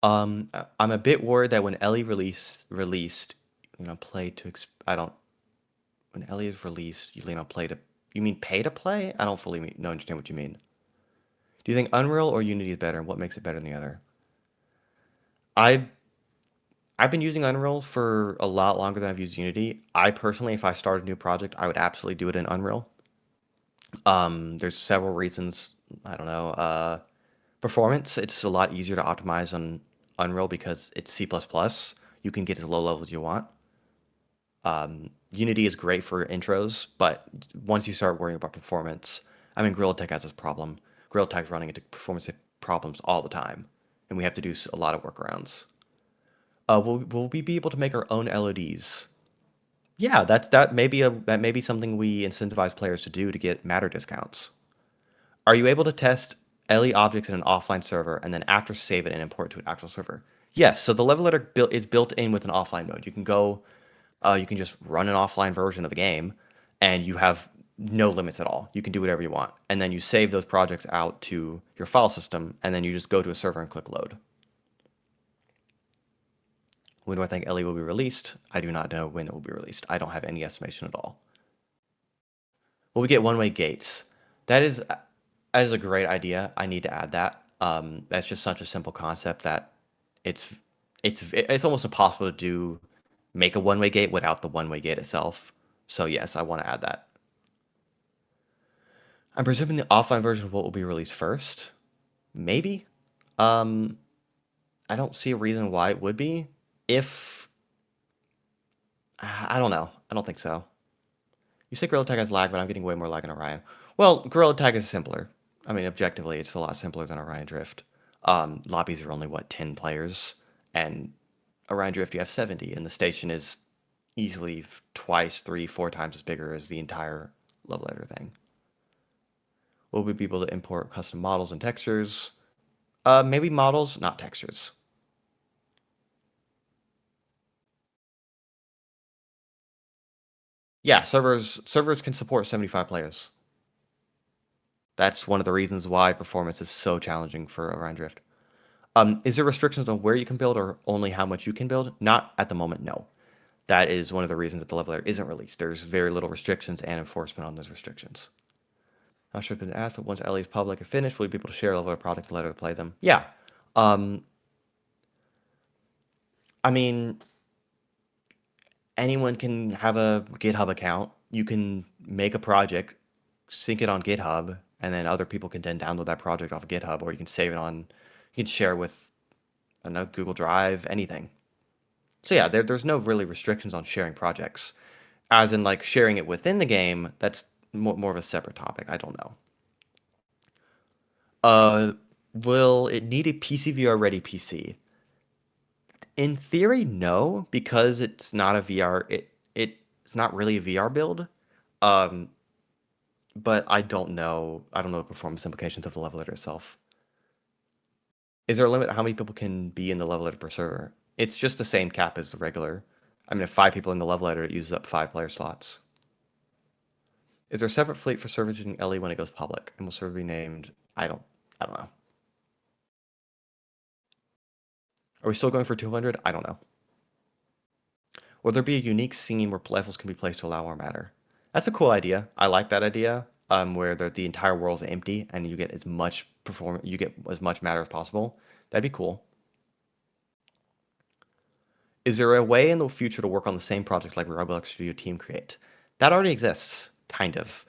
I'm a bit worried that when LE released, play to I don't. When LE is released, usually play to. You mean pay to play? I don't fully understand what you mean. Do you think Unreal or Unity is better, and what makes it better than the other? I I've been using Unreal for a lot longer than I've used Unity. I personally, if I started a new project, I would absolutely do it in Unreal. There's several reasons. I don't know. Performance, it's a lot easier to optimize on Unreal because it's C++. You can get as low level as you want. Unity is great for intros, but once you start worrying about performance, I mean, Gorilla Tech has this problem. Gorilla Tech's running into performance problems all the time, and we have to do a lot of workarounds. Will we be able to make our own LODs? Yeah, that may be something we incentivize players to do to get matter discounts. Are you able to test LE objects in an offline server and then after save it and import it to an actual server? Yes. So the level editor is built in with an offline mode. You can just run an offline version of the game, and you have no limits at all. You can do whatever you want, and then you save those projects out to your file system, and then you just go to a server and click load. When do I think LE will be released? I do not know when it will be released. I don't have any estimation at all. Well, we get one-way gates. That is a great idea. I need to add that. That's just such a simple concept that it's it's almost impossible to make a one-way gate without the one-way gate itself. So yes, I want to add that. I'm presuming the offline version of what will be released first. Maybe. Um, I don't see a reason why it would be. If I don't know. I don't think so. You say Gorilla Tag has lag, but I'm getting way more lag in Orion. Well, Gorilla Tag is simpler. I mean, objectively, it's a lot simpler than Orion Drift. Lobbies are only, what, 10 players? And Orion Drift, you have 70, and the station is easily twice, three, 4 times as bigger as the entire level editor thing. Will we be able to import custom models and textures? Maybe models, not textures. Yeah, servers can support 75 players. That's one of the reasons why performance is so challenging for Orion Drift. Is there restrictions on where you can build or only how much you can build? Not at the moment, no. That is one of the reasons that the level editor isn't released. There's very little restrictions and enforcement on those restrictions. Not sure if it's been asked, but once LE is public and finished, will you be able to share a level of product and let her play them? Yeah. Um, I mean, anyone can have a GitHub account. You can make a project, sync it on GitHub, and then other people can then download that project off of GitHub, or you can save it on, you can share with, I don't know, Google Drive, anything. So yeah, there's no really restrictions on sharing projects. As in, like, sharing it within the game, that's more of a separate topic. I don't know. Uh, will it need a PCVR ready PC? In theory, no, because it's not a VR. It's not really a VR build. Um, but I don't know. I don't know the performance implications of the level editor itself. Is there a limit how many people can be in the level editor per server? It's just the same cap as the regular. I mean, if 5 people in the level editor, it uses up 5 player slots. Is there a separate fleet for servers using LE when it goes public? And will server be named? I don't know. Are we still going for 200? I don't know. Will there be a unique scene where levels can be placed to allow more matter? That's a cool idea. I like that idea. Where the entire world's empty and you get you get as much matter as possible. That'd be cool. Is there a way in the future to work on the same project like Roblox Studio Team Create? That already exists, kind of.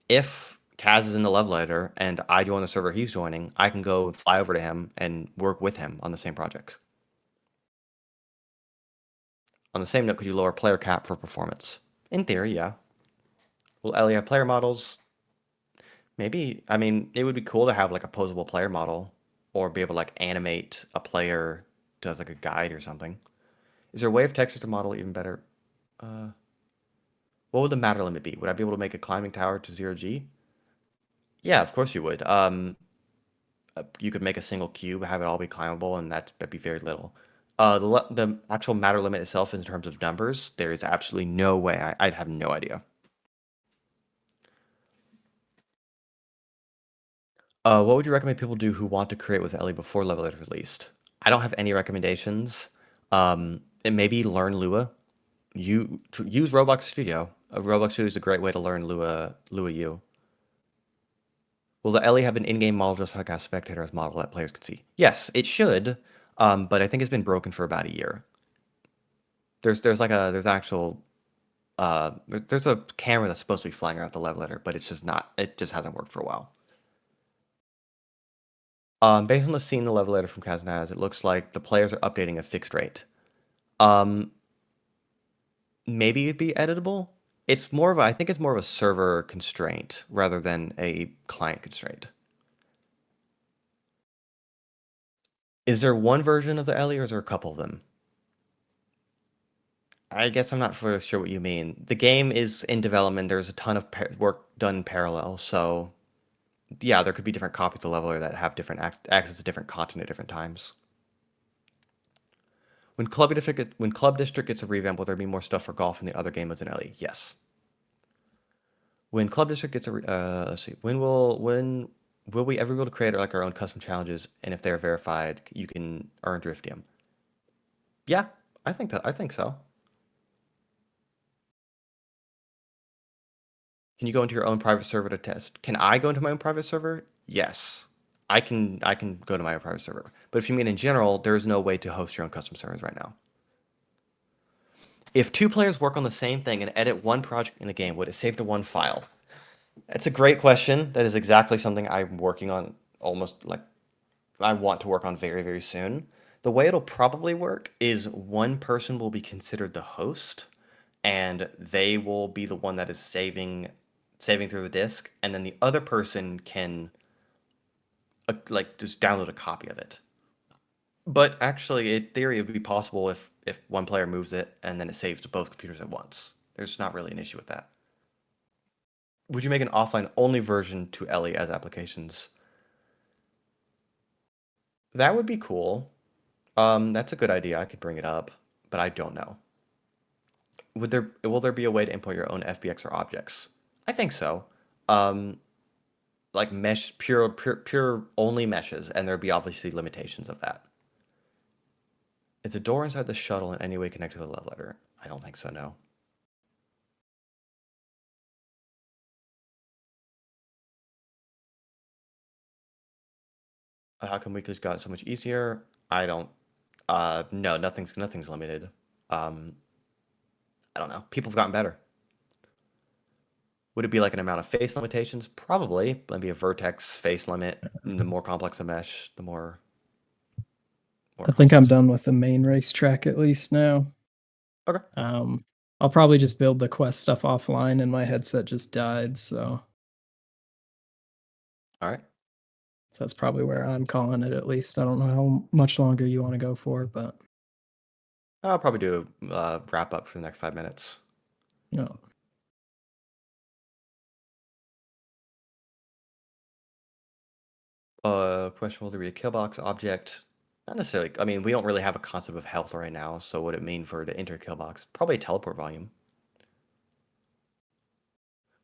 If Kaz is in the level editor and I join the server he's joining, I can go fly over to him and work with him on the same project. On the same note, could you lower player cap for performance? In theory, yeah. Will Ellie have player models? Maybe. I mean, it would be cool to have like a posable player model or be able to like animate a player to like a guide or something. Is there a way of textures to model even better? Uh, what would the matter limit be? Would I be able to make a climbing tower to 0G? Yeah, of course you would. You could make a single cube, have it all be climbable, and that'd be very little. The actual matter limit itself, in terms of numbers, there is absolutely no way. I'd have no idea. What would you recommend people do who want to create with Ellie before level is released? I don't have any recommendations. And maybe learn Lua. Use Roblox Studio. Roblox Studio is a great way to learn Lua U. Will the Ellie have an in-game model just like a spectator's model that players can see? Yes, it should. But I think it's been broken for about a year. There's actual there's a camera that's supposed to be flying around the level editor, but it's just not. It just hasn't worked for a while. Based on the scene the level editor from Kazan it looks like the players are updating a fixed rate. Um, maybe it'd be editable. I think it's more of a server constraint rather than a client constraint. Is there one version of the Ellie or is there a couple of them? I guess I'm not fully sure what you mean. The game is in development. There's a ton of work done in parallel. So yeah, there could be different copies of Leveler that have different access to different content at different times. When Club District gets a revamp, will there be more stuff for golf in the other game modes in LE? Yes. When Club District gets let's see, when will we ever be able to create like our own custom challenges? And if they're verified, you can earn Driftium. Yeah, I think so. Can you go into your own private server to test? Can I go into my own private server? Yes. I can go to my own private server. But if you mean in general, there's no way to host your own custom servers right now. If 2 players work on the same thing and edit one project in the game, would it save to one file? That's a great question. That is exactly something I'm working on almost like I want to work on very, very soon. The way it'll probably work is one person will be considered the host and they will be the one that is saving through the disk, and then the other person can like just download a copy of it. But actually, in theory, it would be possible if one player moves it and then it saves to both computers at once. There's not really an issue with that. Would you make an offline only version to Ellie as applications? That would be cool. That's a good idea. I could bring it up, but I don't know. Will there be a way to import your own FBX or objects? I think so. Um, like mesh, pure only meshes, and there'd be obviously limitations of that. Is a door inside the shuttle in any way connected to the love letter? I don't think so, no. How come weekly's got so much easier? I don't. No, nothing's limited. Um, I don't know. People have gotten better. Would it be like an amount of face limitations? Probably. Maybe a vertex face limit. The more complex the mesh, the more I it think I'm costs. done with the main racetrack at least now. Okay. I'll probably just build the quest stuff offline, and my headset just died, All right. so that's probably where I'm calling it at least. I don't know how much longer you want to go for, but I'll probably do a wrap up for the next 5 minutes. no. Question: Will there be a kill box object? Not necessarily. I mean, we don't really have a concept of health right now, so what would it mean for the enter kill box? Probably teleport volume.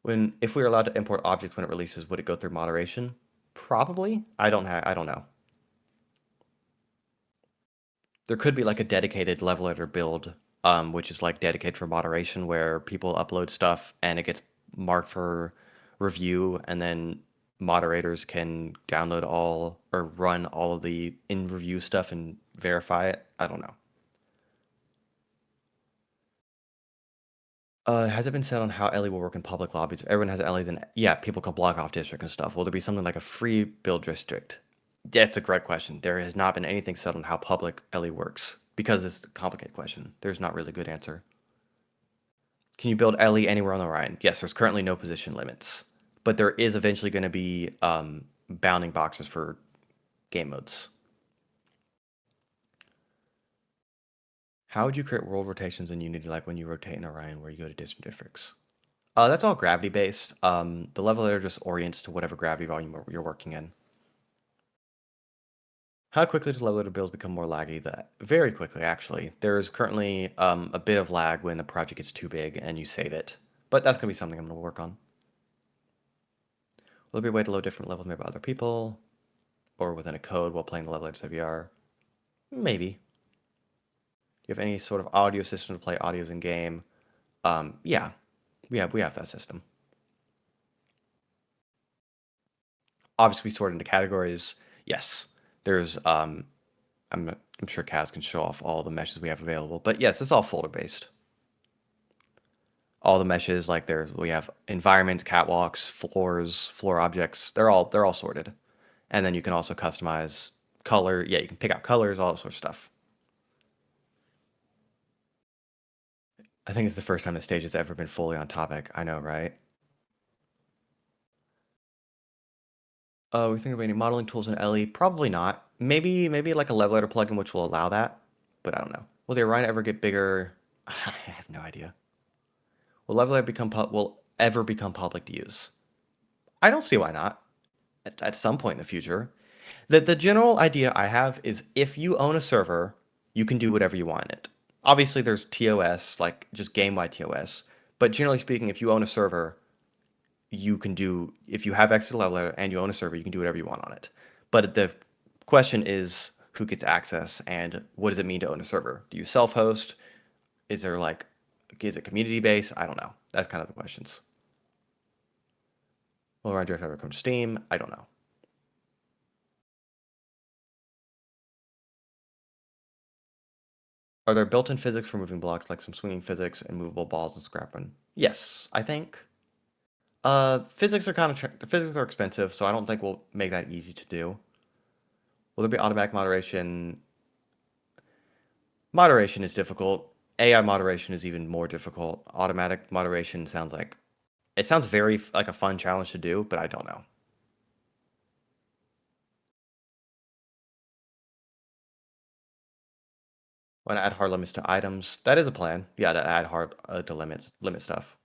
If we were allowed to import objects when it releases, would it go through moderation? Probably. I don't know. There could be like a dedicated level editor build, which is like dedicated for moderation, where people upload stuff and it gets marked for review, and then moderators can download all or run all of the in review stuff and verify it. I don't know. Has it been said on how Ellie will work in public lobbies? If everyone has Ellie, then yeah, people can block off district and stuff. Will there be something like a free build district? That's a great question. There has not been anything said on how public Ellie works because it's a complicated question. There's not really a good answer. Can you build Ellie anywhere on Orion? Yes, there's currently no position limits, but there is eventually going to be bounding boxes for game modes. How would you create world rotations in Unity like when you rotate in Orion where you go to distant districts? That's all gravity based. The level there just orients to whatever gravity volume you're working in. How quickly does level editor builds become more laggy? That very quickly, actually. There is currently a bit of lag when the project gets too big and you save it, but that's gonna be something I'm gonna work on. Will there be a way to load different levels made by other people, or within a code while playing the level editor VR? Maybe. Do you have any sort of audio system to play audios in game? Yeah, we have that system. Obviously, we sort into categories. Yes, there's I'm sure Kaz can show off all the meshes we have available, but yes, it's all folder based. All the meshes, like we have environments, catwalks, floors, floor objects. They're all sorted, and then you can also customize color. Yeah, you can pick out colors, all that sort of stuff. I think it's the first time the stage has ever been fully on topic. I know, right? We think of any modeling tools in LE? Probably not. Maybe like a level editor plugin which will allow that, but I don't know. Will the Orion ever get bigger? I have no idea. Will level editor will ever become public to use? I don't see why not. At some point in the future, the general idea I have is if you own a server, you can do whatever you want in it. Obviously, there's TOS, like just game-wide TOS, but generally speaking, if you own a server, you can do if you have access to level editor and you own a server, you can do whatever you want on it. But the question is who gets access and what does it mean to own a server? Do you self-host? Is there like is it community based? I don't know. That's kind of the questions. Will Orion Drift ever come to Steam? I don't know. Are there built-in physics for moving blocks like some swinging physics and movable balls and scrapping? Yes, I think. Physics are physics are expensive, so I don't think we'll make that easy to do. Will there be automatic moderation? Moderation is difficult. AI moderation is even more difficult. Automatic moderation sounds like it sounds very like a fun challenge to do, but I don't know. Want to add hard limits to items? That is a plan. Yeah, to add hard to limit stuff.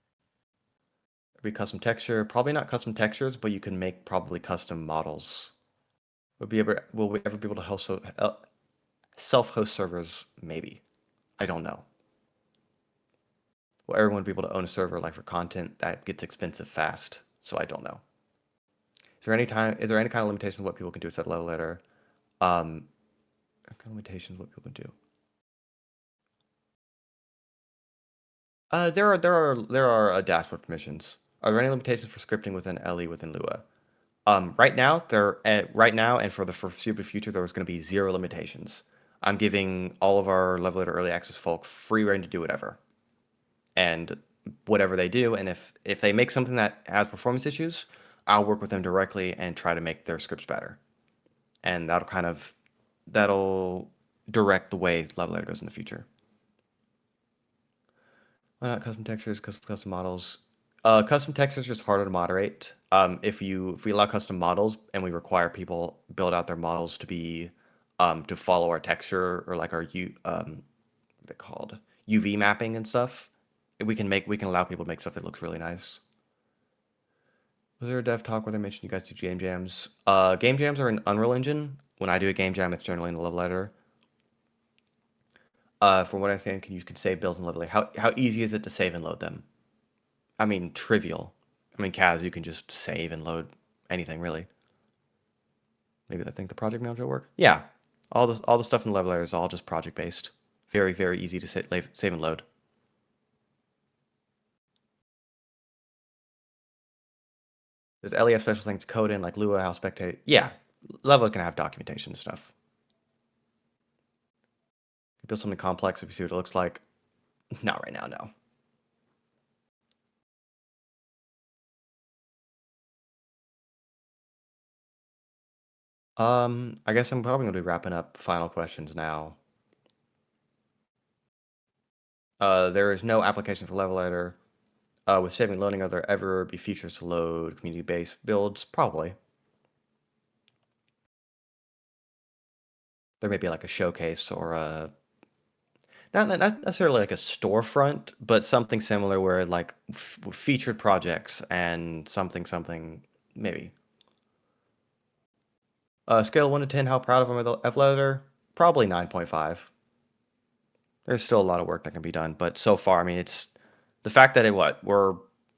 Be custom texture? Probably not custom textures, but you can make probably custom models. Will we ever be able to self-host servers? Maybe. I don't know. Will everyone be able to own a server like for content? That gets expensive fast, so I don't know. Is there any kind of limitation of what people can do with that level editor? Um, limitations what people can do. There are dashboard permissions. Are there any limitations for scripting within LE within Lua? Right now and for the foreseeable future, there was going to be zero limitations. I'm giving all of our level editor early access folk free reign to do whatever, and whatever they do, and if they make something that has performance issues, I'll work with them directly and try to make their scripts better, and that'll direct the way level editor goes in the future. Why not custom textures, custom models? Custom textures are just harder to moderate. If we allow custom models and we require people build out their models to be to follow our texture or like our what they're called UV mapping and stuff, we can allow people to make stuff that looks really nice. Was there a dev talk where they mentioned you guys do game jams? Game jams are in Unreal Engine. When I do a game jam, it's generally in the level editor. From what I understand, you can save builds and level editor. How easy is it to save and load them? I mean, trivial. I mean, Kaz, you can just save and load anything really. Maybe I think the project manager will work. Yeah, all the stuff in the level editor is all just project based. Very very easy to save and load. There's LEF special things to code in like Lua, how spectate. Yeah, level can have documentation and stuff. You build something complex if you see what it looks like. Not right now, no. I guess I'm probably gonna be wrapping up final questions now. There is no application for level editor. With saving and loading, are there ever be features to load community-based builds? Probably. There may be like a showcase or a not necessarily like a storefront, but something similar where like featured projects and something maybe. Scale 1 to 10, how proud of them of the editor? Probably 9.5. There's still a lot of work that can be done, but so far, I mean, it's the fact that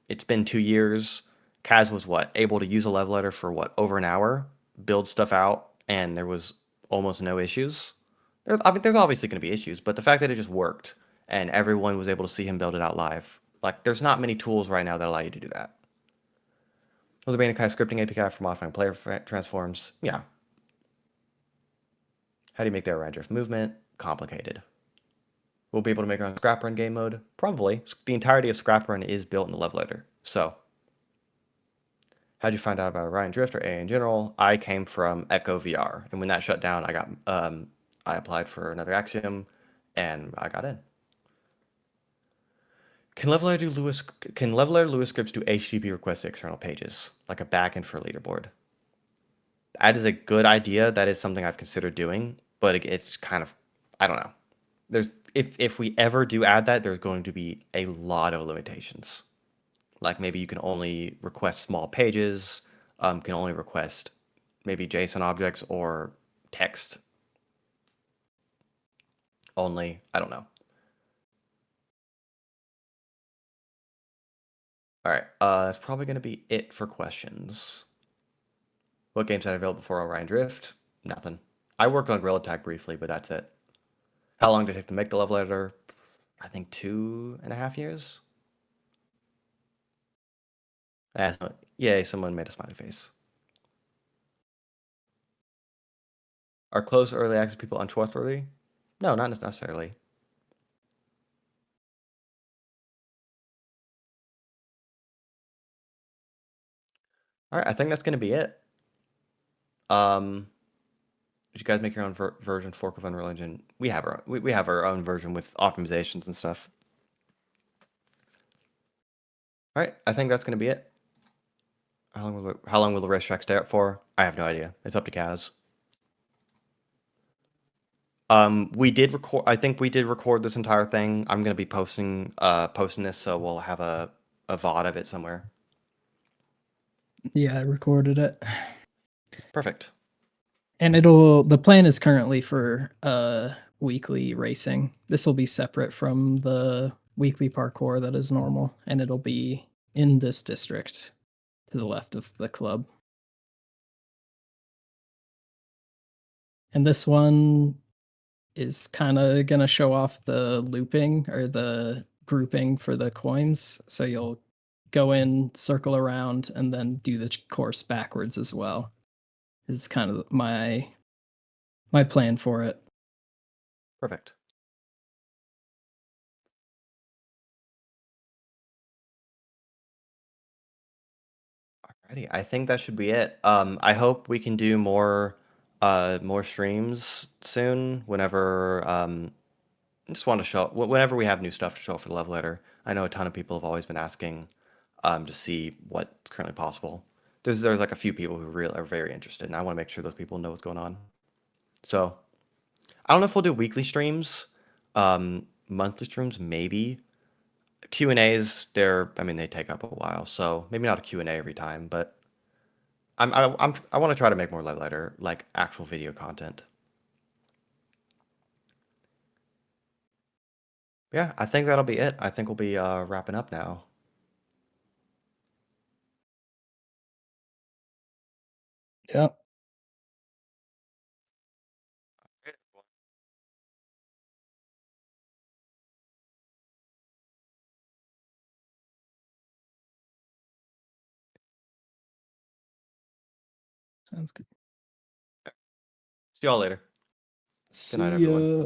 it's been 2 years. Kaz was able to use a level editor for over an hour, build stuff out, and there was almost no issues. I mean, there's obviously going to be issues, but the fact that it just worked and everyone was able to see him build it out live, like there's not many tools right now that allow you to do that. Was there any kind of scripting API for modifying player transforms? Yeah. How do you make the Orion Drift movement? Complicated. We'll be able to make our own scrap run game mode? Probably. The entirety of scrap run is built in the level editor. So, how'd you find out about Orion Drift or A in general? I came from Echo VR, and when that shut down, I applied for another Axiom, and I got in. Can Level Editor Lewis scripts do HTTP requests to external pages, like a backend for a leaderboard? That is a good idea. That is something I've considered doing, but it's kind of, I don't know. If we ever do add that, there's going to be a lot of limitations. Like maybe you can only request small pages, can only request maybe JSON objects or text only. I don't know. All right, that's probably going to be it for questions. What games had I available before Orion Drift? Nothing. I worked on Gorilla Tag briefly, but that's it. How long did it take to make the level editor? I think 2.5 years. Yay, someone made a smiley face. Are closed early access people untrustworthy? No, not necessarily. All right, I think that's going to be it. Did you guys make your own version fork of Unreal Engine? We have our own version with optimizations and stuff. All right, I think that's going to be it. How long will the racetrack stay up for? I have no idea. It's up to Kaz. We did record. I think we did record this entire thing. I'm going to be posting this, so we'll have a VOD of it somewhere. Yeah, I recorded it. Perfect. And the plan is currently for weekly racing. This will be separate from the weekly parkour that is normal, and it'll be in this district to the left of the club. And this one is kind of going to show off the looping or the grouping for the coins. So you'll go in, circle around, and then do the course backwards as well. Is kind of my plan for it. Perfect. Alrighty, I think that should be it. I hope we can do more streams soon whenever I just want to show whenever we have new stuff to show for the love letter. I know a ton of people have always been asking to see what's currently possible. There's like a few people who really are very interested, and I want to make sure those people know what's going on. So I don't know if we'll do weekly streams, monthly streams maybe. Q&As, I mean they take up a while, so maybe not a Q&A every time, but I want to try to make more love letter like actual video content. Yeah, I think that'll be it. I think we'll be wrapping up now. Yep. Sounds good. See y'all later. Good night, See everyone. ya.